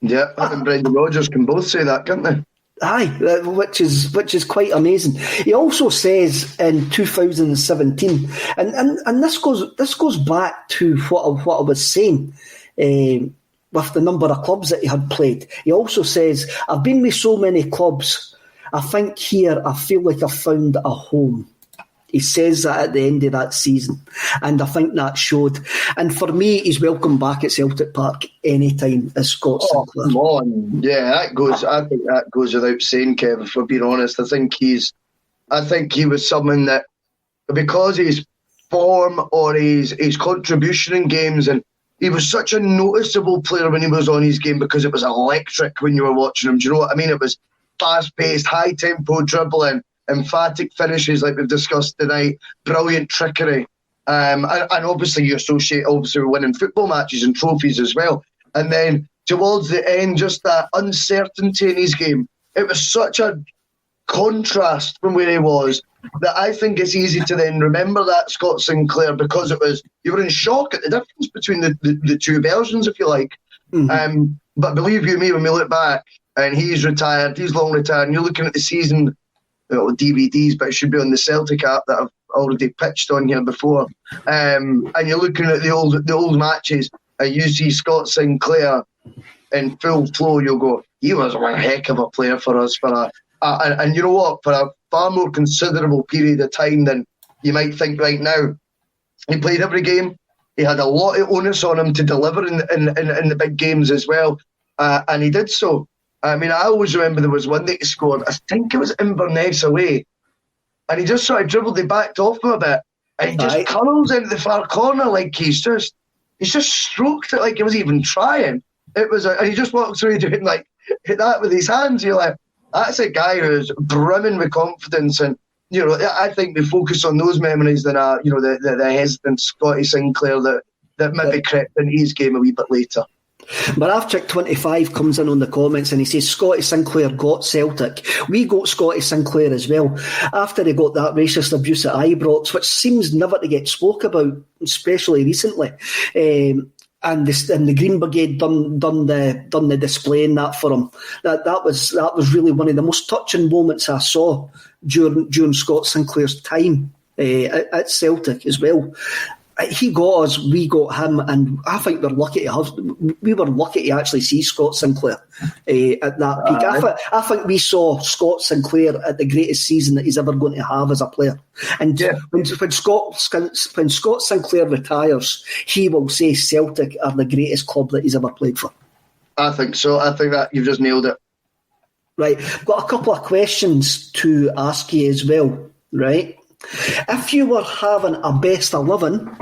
Yeah, I and Brendan Rodgers can both say that, can't they? Aye, which is quite amazing. He also says in 2017, and this goes back to what I was saying with the number of clubs that he had played. He also says, "I've been with so many clubs. I think here I feel like I've found a home." He says that at the end of that season, and I think that showed. And for me, he's welcome back at Celtic Park anytime as Scott Sinclair. Come on. Yeah, that goes. I think that goes without saying, Kev. If we're being honest, I think he was someone that, because his form or his contribution in games, and he was such a noticeable player when he was on his game because it was electric when you were watching him. Do you know what I mean? It was fast-paced, high-tempo dribbling, emphatic finishes like we've discussed tonight, brilliant trickery, and obviously you associate with winning football matches and trophies as well. And then towards the end, just that uncertainty in his game. It was such a contrast from where he was that I think it's easy to then remember that Scott Sinclair, because you were in shock at the difference between the two versions, if you like. Mm-hmm. But believe you me, when we look back and he's retired, he's long retired, and you're looking at the season, DVDs, but it should be on the Celtic app that I've already pitched on here before. And you're looking at the old matches, and you see Scott Sinclair in full flow. You'll go, he was one heck of a player for us. And you know what? For far more considerable period of time than you might think right now. He played every game. He had a lot of onus on him to deliver in the big games as well, and he did so. I mean, I always remember there was one that he scored. I think it was Inverness away, and he just sort of dribbled, he backed off him a bit, and he just curls into the far corner like he's just stroked it like he was even trying. It was, and he just walks through doing like that with his hands. You're like, that's a guy who's brimming with confidence, and you know, I think we focus on those memories than the hesitant Scotty Sinclair that maybe crept into his game a wee bit later. Maravchik25 comes in on the comments and he says Scotty Sinclair got Celtic. We got Scotty Sinclair as well after he got that racist abuse at Ibrox, which seems never to get spoke about, especially recently. And the Green Brigade done the display in that for him. That was really one of the most touching moments I saw during Scott Sinclair's time at Celtic as well. He got us, we got him, and I think we were lucky to actually see Scott Sinclair at that peak. I think we saw Scott Sinclair at the greatest season that he's ever going to have as a player. And when Scott Sinclair retires, he will say Celtic are the greatest club that he's ever played for. I think so. I think that you've just nailed it. Right. Got a couple of questions to ask you as well, right? If you were having a best 11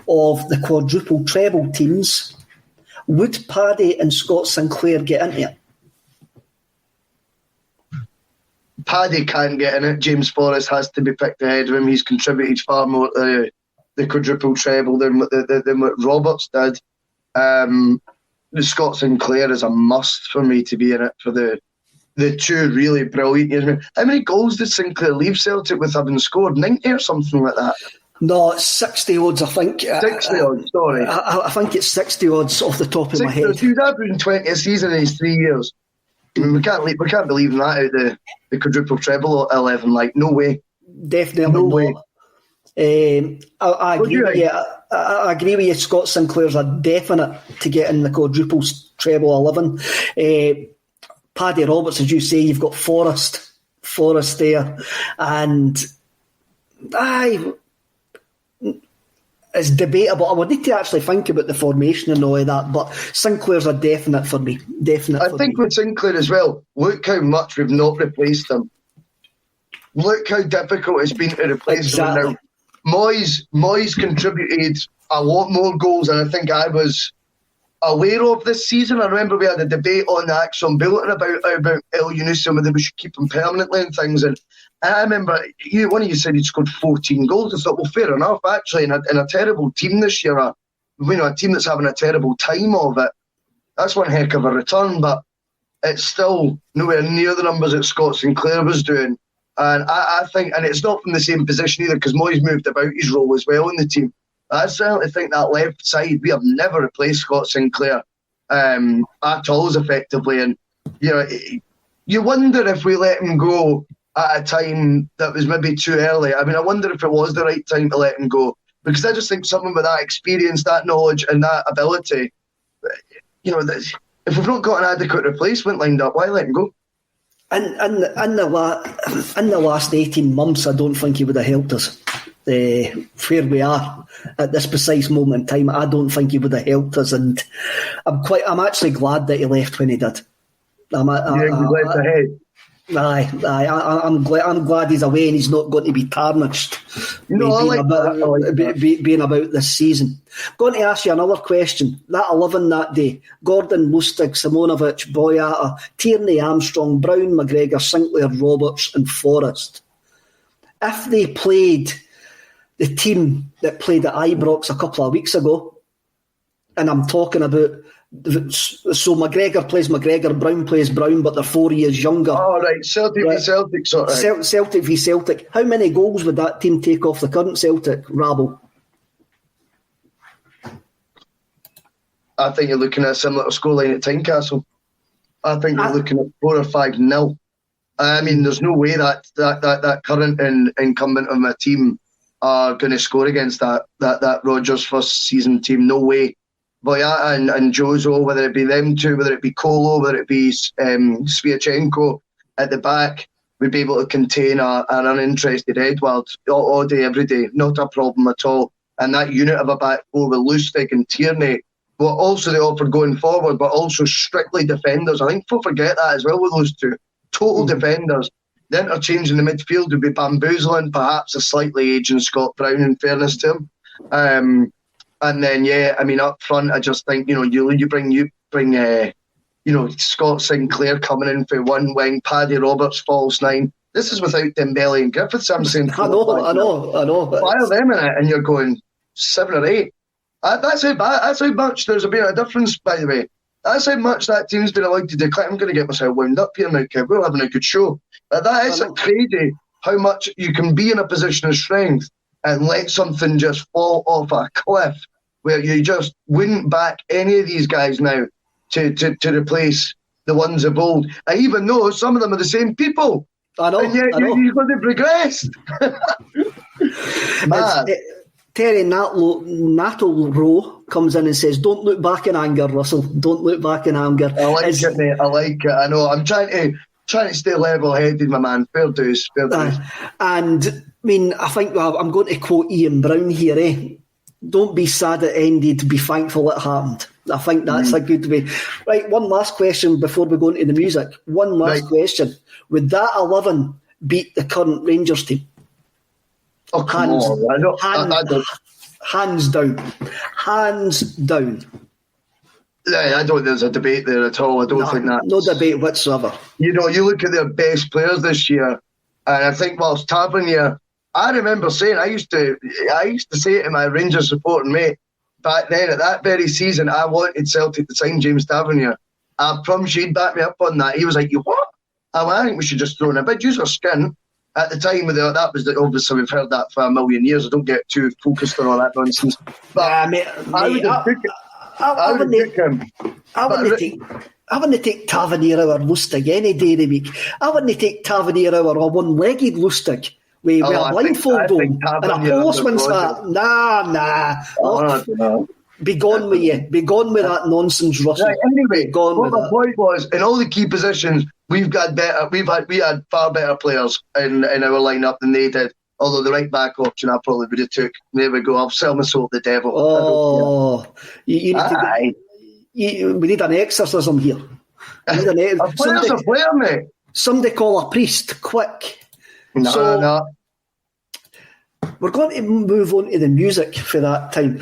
of the quadruple treble teams, would Paddy and Scott Sinclair get into it? Paddy can't get in it. James Forrest has to be picked ahead of him. He's contributed far more to the quadruple treble than what Roberts did. Scott Sinclair is a must for me to be in it for the two really brilliant years. How many goals did Sinclair leave Celtic with having scored? 90 or something like that? No, it's 60 odds, I think. 60 odds, sorry. I think it's 60 odds off the top of my head. He's averaging 20 a season in his 3 years. I mean, we can't believe that out of the quadruple treble 11. Like, no way. Definitely no not. Way. I agree with you. I agree with you. Scott Sinclair's a definite to get in the quadruple treble 11. Paddy Roberts, as you say, you've got Forrest there, and it's debatable. I would need to actually think about the formation and all of that, but Sinclair's a definite for me. I think with Sinclair as well, look how much we've not replaced him. Look how difficult it's been to replace him now. Moyes contributed a lot more goals than I think I was aware of this season. I remember we had a debate on the ACSOM bulletin about El Yunus and whether we should keep him permanently and things. And I remember one of you said he'd scored 14 goals. I thought, well, fair enough. Actually, in a terrible team this year, a team that's having a terrible time of it, that's one heck of a return. But it's still nowhere near the numbers that Scott Sinclair was doing. And I think, and it's not from the same position either, because Moyes moved about his role as well in the team. I certainly think that left side, we have never replaced Scott Sinclair at all as effectively. And, you know, you wonder if we let him go at a time that was maybe too early. I mean, I wonder if it was the right time to let him go. Because I just think someone with that experience, that knowledge and that ability, you know, if we've not got an adequate replacement lined up, why let him go? In the last 18 months, I don't think he would have helped us. Where we are at this precise moment in time, I don't think he would have helped us, and I'm actually glad that he left when he did. He left ahead. I'm glad he's away and he's not going to be tarnished. Being about this season. I'm going to ask you another question. That 11 that day: Gordon, Lustig, Simonovic, Boyata, Tierney, Armstrong, Brown, McGregor, Sinclair, Roberts and Forrest. If they played the team that played at Ibrox a couple of weeks ago, and I'm talking about, so McGregor plays McGregor, Brown plays Brown, but they're 4 years younger. Oh, right, Celtic v Celtic, sort of. Celtic v Celtic. How many goals would that team take off the current Celtic rabble? I think you're looking at a similar scoreline at Tynecastle. I think you're looking at 4 or 5-0. I mean, there's no way that current incumbent of my team are going to score against that Rodgers first season team. No way. Boyata and Jozo, whether it be them two, whether it be Kolo, whether it be Sviatchenko at the back, would be able to contain an uninterested Edward all day, every day. Not a problem at all. And that unit of a back four with Lustig and Tierney, well, also they offered going forward, but also strictly defenders. I think people forget that as well with those two. Total defenders. The interchange in the midfield would be bamboozling, perhaps a slightly aging Scott Brown, in fairness to him. And then, up front, I just think, you bring Scott Sinclair coming in for one wing, Paddy Roberts, false nine. This is without Dembele and Griffiths. I'm saying, I know. Fire them in it, and you're going 7 or 8. That's how much there's been a difference, by the way. That's how much that team's been allowed to declare. I'm going to get myself wound up here now, Kev. We're having a good show. But that is crazy how much you can be in a position of strength and let something just fall off a cliff where you just wouldn't back any of these guys now to replace the ones of old. I even know some of them are the same people. I know. And yet you've regressed. Terry Natal Rowe comes in and says, "Don't look back in anger, Russell. Don't look back in anger." I like it, mate. I like it. I know. I'm trying to stay level-headed, my man. Fair dues. And I mean, I think I'm going to quote Ian Brown here. Don't be sad it ended. Be thankful it happened. I think that's a good way. Right. One last question before we go into the music. One last question. Would that 11 beat the current Rangers team? Oh, come on. I don't. Hands down. Hands down. Yeah, I don't think there's a debate there at all. I don't think that. No debate whatsoever. You look at their best players this year, and I think whilst Tavernier, I remember saying, I used to say to my Rangers supporting mate, back then, at that very season, I wanted Celtic to sign James Tavernier. I promise you, he'd back me up on that. He was like, "You what?" I think we should just throw in a bid. Use our skin. At the time, that was obviously we've heard that for a million years. I don't get too focused on all that nonsense. But I wouldn't take Tavernier over Lustig any day of the week. I wouldn't take Tavernier over a one-legged Lustig with a blindfold on and a postman's hat. Nah. Be gone with you. Be gone with that nonsense, Russell. Right, anyway, what my point was, in all the key positions, we had far better players in our lineup than they did. Although the right back option I probably would have took. There we go. I'll sell my soul to the devil. Oh, we need an exorcism here. A player's a player, mate. Somebody call a priest, quick. No. We're going to move on to the music for that time.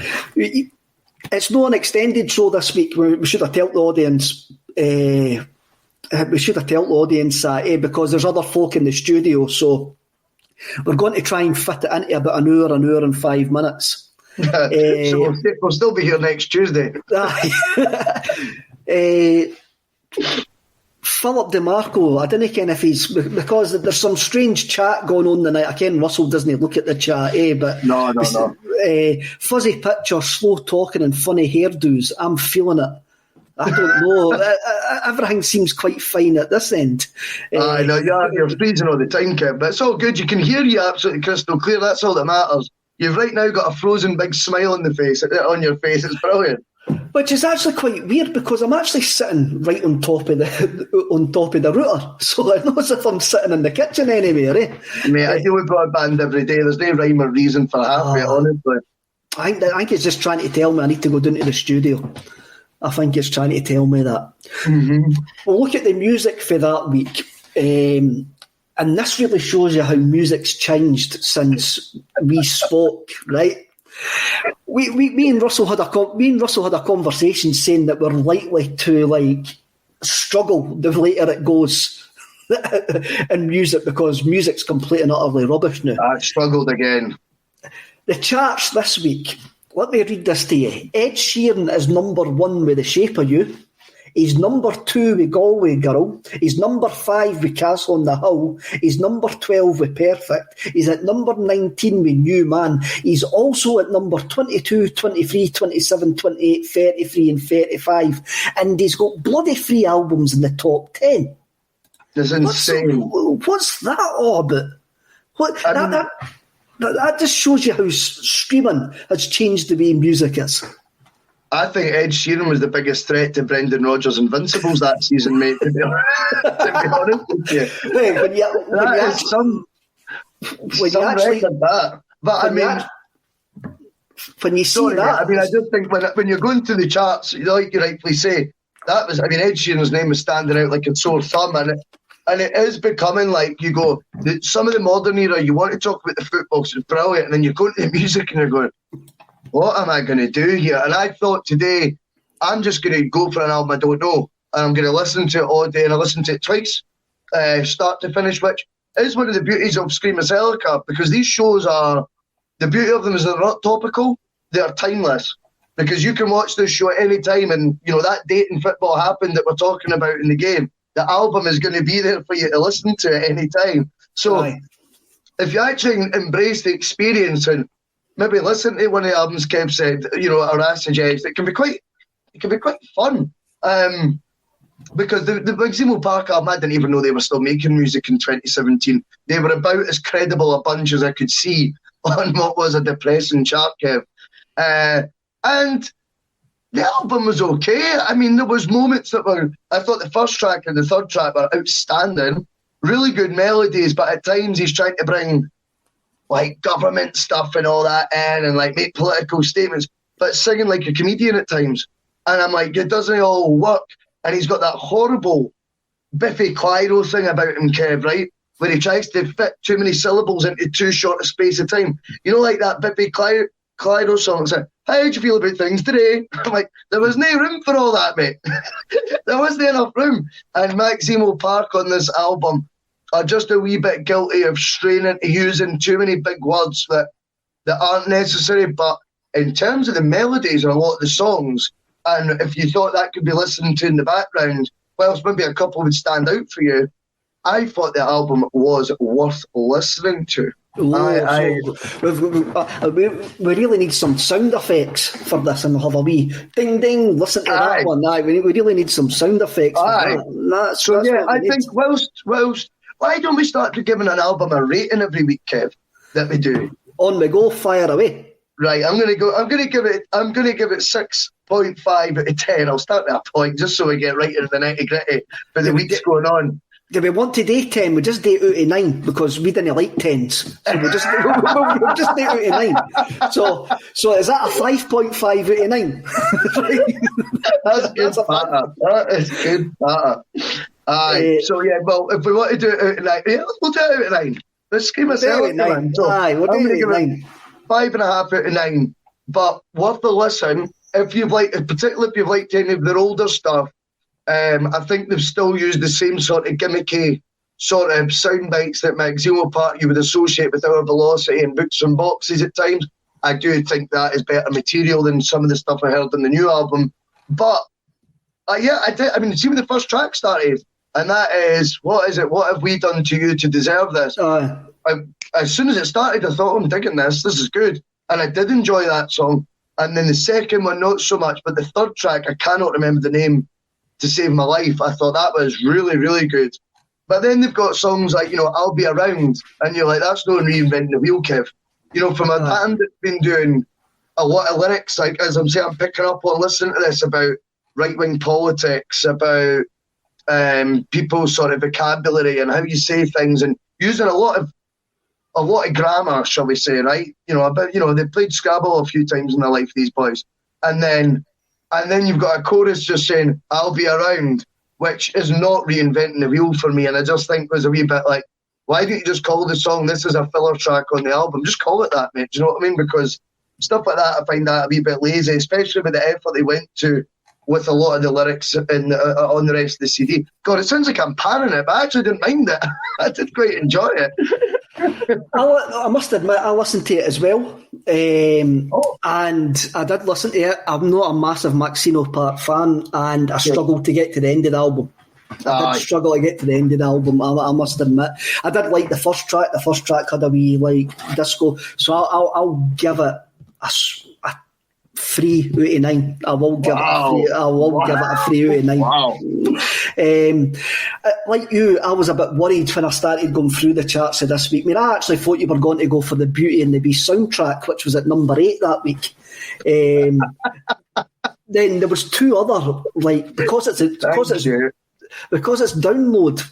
It's not an extended show this week. We should have told the audience. That because there's other folk in the studio, so we're going to try and fit it into about an hour and 5 minutes. So we'll still be here next Tuesday. Philip DeMarco, I don't know if he's, because there's some strange chat going on tonight. I ken Russell doesn't look at the chat, but no. Fuzzy picture, slow talking and funny hairdos. I'm feeling it. I don't know. Everything seems quite fine at this end. I know, you're freezing all the time, Kev, but it's all good. You can hear you absolutely crystal clear. That's all that matters. You've right now got a frozen big smile on your face. It's brilliant. Which is actually quite weird because I'm actually sitting right on top of the router, so I know as if I'm sitting in the kitchen anywhere. Mate, I deal with broadband every day. There's no rhyme or reason for half of it, honestly. I think it's just trying to tell me I need to go down to the studio. I think it's trying to tell me that. Mm-hmm. We'll look at the music for that week, and this really shows you how music's changed since we spoke, right? Me and Russell had a conversation saying that we're likely to struggle the later it goes in music because music's complete and utterly rubbish now. I struggled again. The charts this week. Let me read this to you. Ed Sheeran is number 1 with The Shape of You. He's number 2 with Galway Girl. He's number 5 with Castle on the Hill. He's number 12 with Perfect. He's at number 19 with New Man. He's also at number 22, 23, 27, 28, 33 and 35. And he's got bloody 3 albums in the top 10. That's insane. What's that all about? That just shows you how streaming has changed the way music is. I think Ed Sheeran was the biggest threat to Brendan Rodgers' Invincibles that season, mate. To be honest with you, Wait, when you see that, I mean, I just think when you're going through the charts, like you rightfully say, that was. I mean, Ed Sheeran's name was standing out like a sore thumb, and it is becoming like you go. Some of the modern era, you want to talk about the football, so it's brilliant, and then you go into the music and you're going, what am I going to do here? And I thought today, I'm just going to go for an album I don't know, and I'm going to listen to it all day, and I listened to it twice, start to finish, which is one of the beauties of Screamacelica, because these shows are, the beauty of them is they're not topical, they're timeless, because you can watch this show at any time, and that date in football happened that we're talking about in the game. The album is going to be there for you to listen to at any time. So if you actually embrace the experience and maybe listen to one of the albums Kev said, or I suggest, it can be quite fun. Because the Maximo Park album, I didn't even know they were still making music in 2017. They were about as credible a bunch as I could see on what was a depressing chart, Kev. And the album was okay. I mean, there was moments that were, I thought the first track and the third track were outstanding. Really good melodies, but at times he's trying to bring like government stuff and all that in and like make political statements, but singing like a comedian at times. And I'm like, it doesn't all work. And he's got that horrible Biffy Clyro thing about him, Kev, right? Where he tries to fit too many syllables into too short a space of time. Like that Biffy Clyro song. It's like, how do you feel about things today? I'm like, there was no room for all that, mate. There wasn't enough room. And Maximo Park on this album are just a wee bit guilty of straining to using too many big words that aren't necessary. But in terms of the melodies and a lot of the songs, and if you thought that could be listened to in the background, whilst maybe a couple would stand out for you, I thought the album was worth listening to. We really need some sound effects for this, and we'll have a wee ding ding. Listen to that one. We really need some sound effects. I think whilst why don't we start to giving an album a rating every week, Kev? That we do. On we go, fire away. Right, I'm gonna give it 6.5 out of 10. I'll start at a point just so we get right into the nitty-gritty for the weeks going on. Do we want to do 10? We just do 8 out of 9 because we didn't like 10s. So we just do 8 out of 9. So is that a 5.5 out of 9? That's good. That is good. So yeah, well, if we want to do it out of 9, we'll do it out of 9. Let's give us out of 9. So we'll do it out of 9. 5.5 out of 9. But worth a listen particularly if you've liked any of their older stuff. I think they've still used the same sort of gimmicky sort of sound bites that Maximo Park you would associate with Our Velocity and Boots and Boxes at times. I do think that is better material than some of the stuff I heard in the new album. But I did. I mean, see when the first track started, and that is, what is it? What have we done to you to deserve this? As soon as it started, I thought, I'm digging this. This is good. And I did enjoy that song. And then the second one, not so much. But the third track, I cannot remember the name to save my life. I thought that was really, really good. But then they've got songs like, I'll Be Around. And you're like, that's not reinventing the wheel, Kev. From a band that's been doing a lot of lyrics, like, as I'm saying, I'm picking up on listening to this about right-wing politics, about people's sort of vocabulary and how you say things, and using a lot of grammar, shall we say, right? They played Scrabble a few times in their life, these boys. And then you've got a chorus just saying, I'll be around, which is not reinventing the wheel for me. And I just think was a wee bit like, why don't you just call the song, this is a filler track on the album? Just call it that, mate. Do you know what I mean? Because stuff like that, I find that a wee bit lazy, especially with the effort they went to with a lot of the lyrics on the rest of the CD. God, it sounds like I'm panning it, but I actually didn't mind it. I did quite enjoy it. I must admit, I listened to it as well, and I did listen to it. I'm not a massive Maximo Park fan, and I struggled to get to the end of the album. I did struggle to get to the end of the album, I must admit. I did like the first track. The first track had a wee disco, so I'll give it a 3 out of 9. I will give it a 3 out of 9. Wow. Like you, I was a bit worried when I started going through the charts of this week. I mean, I actually thought you were going to go for the Beauty and the Beast soundtrack, which was at number 8 that week. then there was two other, like, because it's download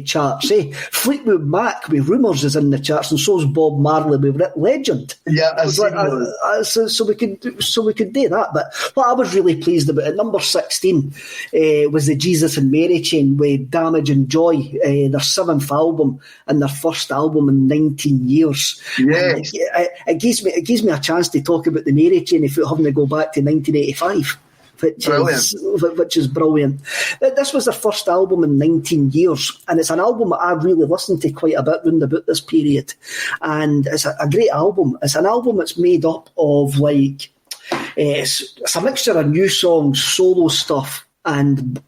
charts. Fleetwood Mac with Rumours is in the charts, and so's Bob Marley with Legend. Yeah, so we could do that. But what I was really pleased about at number 16 was the Jesus and Mary Chain with Damage and Joy, their 7th album and their first album in 19 years. Yes. It gives me a chance to talk about the Mary Chain if we having to go back to 1985. Which is brilliant. This was their first album in 19 years, and it's an album that I really listened to quite a bit round about this period. And it's a great album. It's an album that's made up of like it's a mixture of new songs, solo stuff, and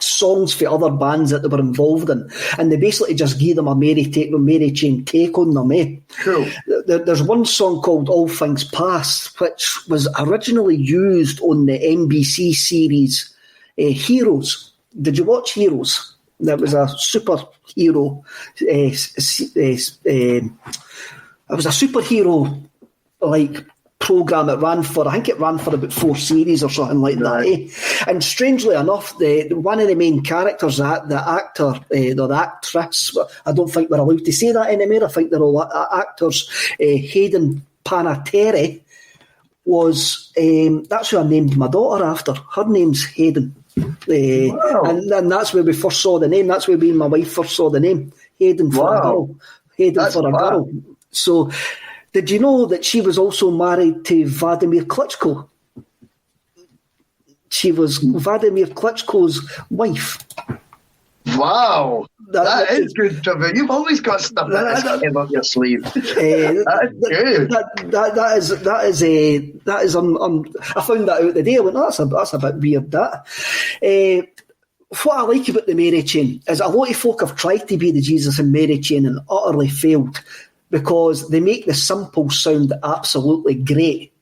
songs for other bands that they were involved in, and they basically just give them a Mary Chain take on them. Cool. There's one song called All Things Past, which was originally used on the NBC series Heroes. Did you watch Heroes? That was a superhero. It was a superhero like programme. It ran for about 4 series or something like that. And strangely enough, one of the main characters, the actor or the actress, I don't think we're allowed to say that anymore. I think they're all actors. Hayden Panettiere was that's who I named my daughter after. Her name's Hayden. Wow. And that's where we first saw the name. That's where me and my wife first saw the name. Hayden for a girl. Hayden for a girl. So, did you know that she was also married to Vladimir Klitschko? She was Vladimir Klitschko's wife. Wow, that is good stuff. You've always got stuff that is up your sleeve. That's good. That is. I found that out today. I went, that's a bit weird. What I like about the Mary Chain is a lot of folk have tried to be the Jesus and Mary Chain and utterly failed, because they make the simple sound absolutely great.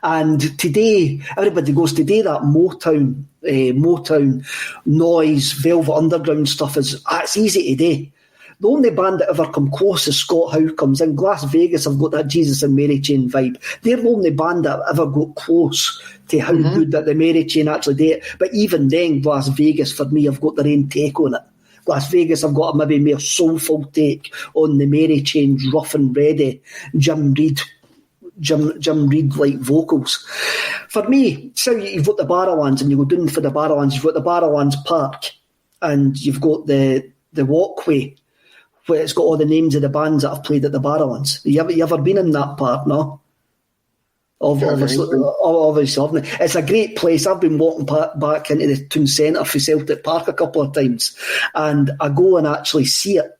And today, everybody goes, today that Motown noise, Velvet Underground stuff it's easy to do. The only band that ever come close is Scott Howe comes in. Las Vegas have got that Jesus and Mary Chain vibe. They're the only band that ever got close to how good that the Mary Chain actually did it. But even then, Las Vegas, for me, have got their own take on it. Las Vegas have got a maybe more soulful take on the Mary Chain's rough and ready Jim Reid like vocals. For me, so you've got the Barrowlands, and you go down for the Barrowlands, you've got the Barrowlands Park, and you've got the walkway where it's got all the names of the bands that have played at the Barrowlands. You ever been in that park? No? Obviously, it's a great place. I've been walking back into the town centre for Celtic Park a couple of times, and I go and actually see it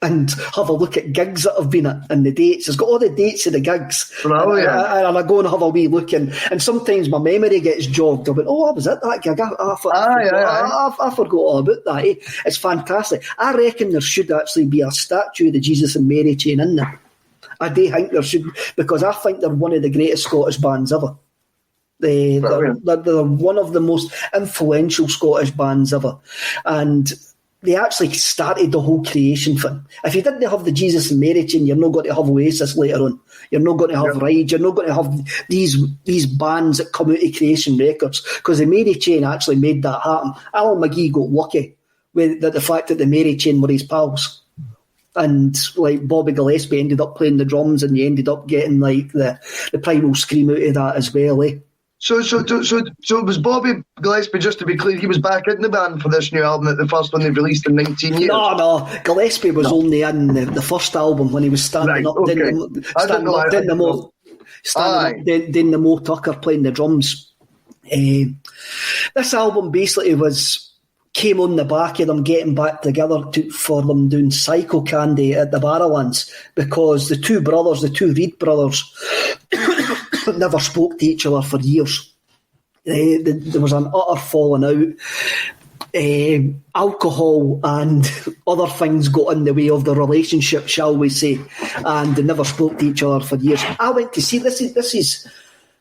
and have a look at gigs that have been at and the dates. It's got all the dates of the gigs. And I go and have a wee look, and sometimes my memory gets jogged. I went, I was at that gig. I forgot all about that. It's fantastic. I reckon there should actually be a statue of the Jesus and Mary Chain in there. I do think there should, because I think they're one of the greatest Scottish bands ever. They're one of the most influential Scottish bands ever. And they actually started the whole creation thing. If you didn't have the Jesus and Mary Chain, you're not going to have Oasis later on. You're not going to have Ride. You're not going to have these bands that come out of Creation Records, because the Mary Chain actually made that happen. Alan McGee got lucky with the fact that the Mary Chain were his pals. And like Bobby Gillespie ended up playing the drums, and you ended up getting like the primal scream out of that as well. So it was Bobby Gillespie, just to be clear, he was back in the band for this new album, the first one they released in 19 years? No, Gillespie was only in the first album when he was standing up down the Mo Tucker playing the drums. This album basically came on the back of them getting back together for them doing Psycho Candy at the Barrowlands, because the two Reid brothers, never spoke to each other for years. There was an utter falling out. Alcohol and other things got in the way of the relationship, shall we say, and they never spoke to each other for years. I went to see this is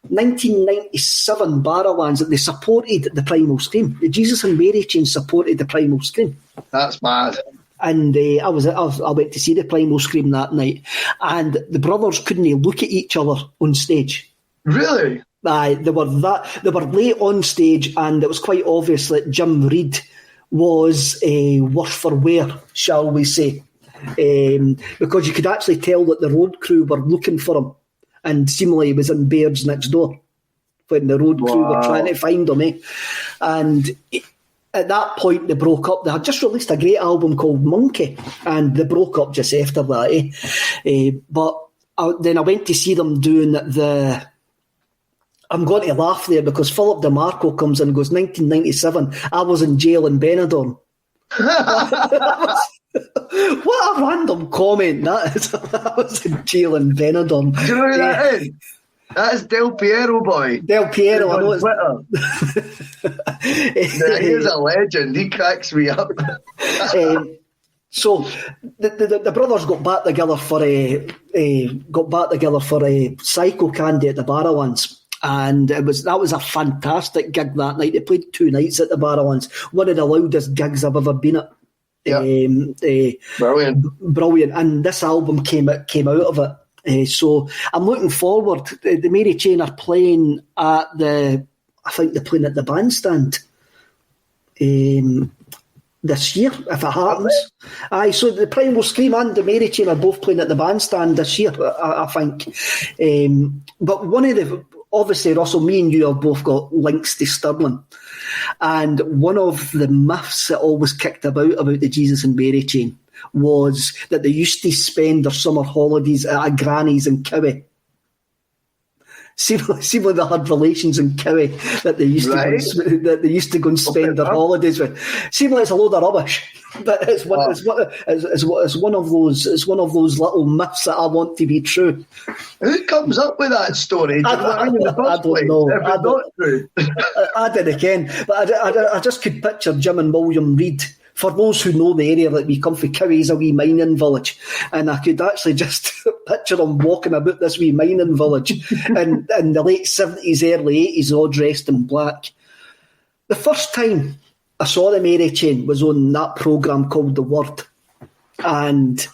1997 Barrowlands, that they supported the Primal Scream. The Jesus and Mary Chain supported the Primal Scream. That's mad. And I went to see the Primal Scream that night, and the brothers couldn't look at each other on stage. Really? Aye, they were late on stage, and it was quite obvious that Jim Reid was worse for wear, shall we say, because you could actually tell that the road crew were looking for him, and seemingly he was in Baird's next door when the road crew were trying to find him. And at that point, they broke up. They had just released a great album called Monkey, and they broke up just after that. But then I went to see them doing the... I'm going to laugh there because Philip DeMarco comes in and goes, 1997, I was in jail in Benidorm. What a random comment that is. I was in jail in Benidorm. Do you know who that is? That is Del Piero, boy. Del Piero, I know it's Twitter. He's a legend. He cracks me up. So the brothers got back together for Psycho Candy at the Barrowlands. And that was a fantastic gig that night. They played 2 nights at the Barrowlands. One of the loudest gigs I've ever been at. Brilliant. And this album came out of it. So I'm looking forward. The Mary Chain are playing at I think they're playing at the Bandstand this year, if it happens. Aye, so the Primal Scream and the Mary Chain are both playing at the Bandstand this year, I think. But one of the... Obviously, Russell, me and you have both got links to Stirling. And one of the myths that always kicked about the Jesus and Mary Chain was that they used to spend their summer holidays at a granny's in Cowie. Seemingly they had relations in Cowie that they used to go and spend their holidays with. Seemingly it's a load of rubbish, but it's one of those little myths that I want to be true. Who comes up with that story? I don't know. I did again, but I just could picture Jim and William Reid. For those who know the area, like we come from Cowie, is a wee mining village, and I could actually just picture them walking about this wee mining village in the late 70s, early 80s, all dressed in black. The first time I saw the Mary Chain was on that programme called The Word, and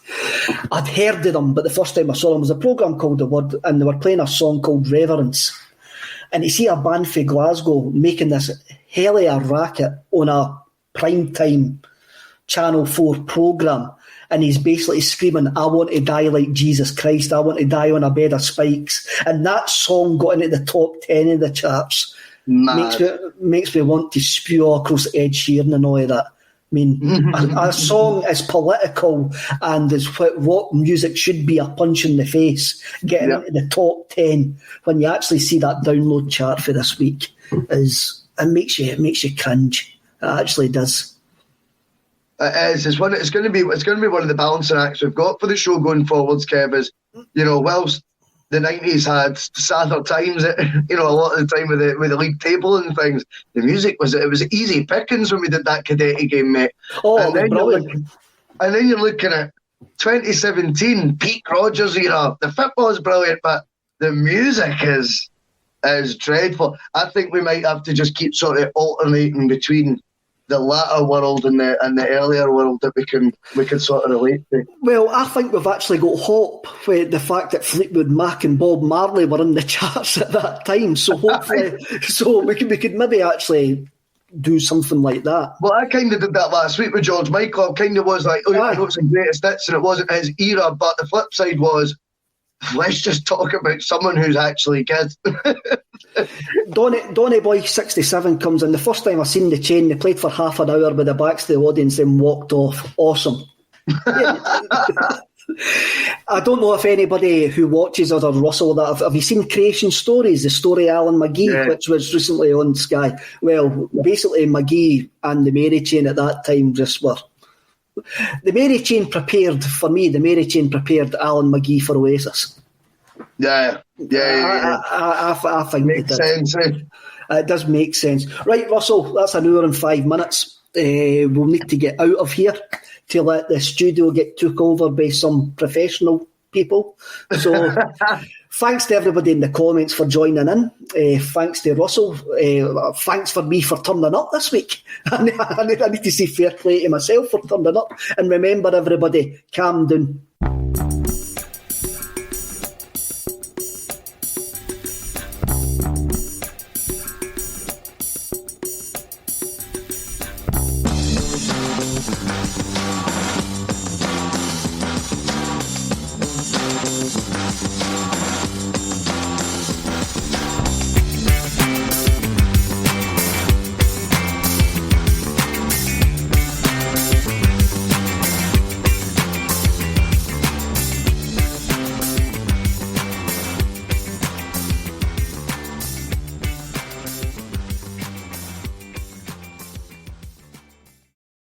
I'd heard of them, but the first time I saw them was a programme called The Word, and they were playing a song called Reverence. And you see a band from Glasgow making this hell of a racket on a prime time Channel 4 programme, and he's basically screaming, I want to die like Jesus Christ, I want to die on a bed of spikes. And that song got into the top 10 of the charts. Makes me want to spew across Ed Sheeran and all of that. I mean, a song is political and is what rock music should be, a punch in the face, getting into the top 10 when you actually see that download chart for this week it makes you cringe. It actually does. It is. It's going to be one of the balancing acts we've got for the show going forwards, Kev. Is, whilst the 90s had sadder times, a lot of the time with the league table and things, the music was easy pickings when we did that Cadeti game, mate. Oh, and then brilliant. And then you're looking at 2017, Pete Rogers era. The football's brilliant, but the music is dreadful. I think we might have to just keep sort of alternating between the latter world and the earlier world that we can sort of relate to. Well, I think we've actually got hope with the fact that Fleetwood Mac and Bob Marley were in the charts at that time. So hopefully, we could maybe actually do something like that. Well, I kind of did that last week with George Michael. I kind of was like, I know it's the greatest hits and it wasn't his era, but the flip side was, let's just talk about someone who's actually good. Donny Boy 67 comes in. The first time I seen the Chain, they played for half an hour with the backs to the audience, then walked off. Awesome. I don't know if anybody who watches us or Russell, have you seen Creation Stories, the story Alan McGee, which was recently on Sky? Well, basically McGee and the Mary Chain at that time just were... The Mary Chain prepared Alan McGee for Oasis. Yeah. I think makes sense. It does make sense. Right, Russell, that's an hour and 5 minutes. We'll need to get out of here to let the studio get took over by some professional people. So thanks to everybody in the comments for joining in. Thanks to Russell. Thanks for me for turning up this week. I need to say fair play to myself for turning up. And remember, everybody, calm down.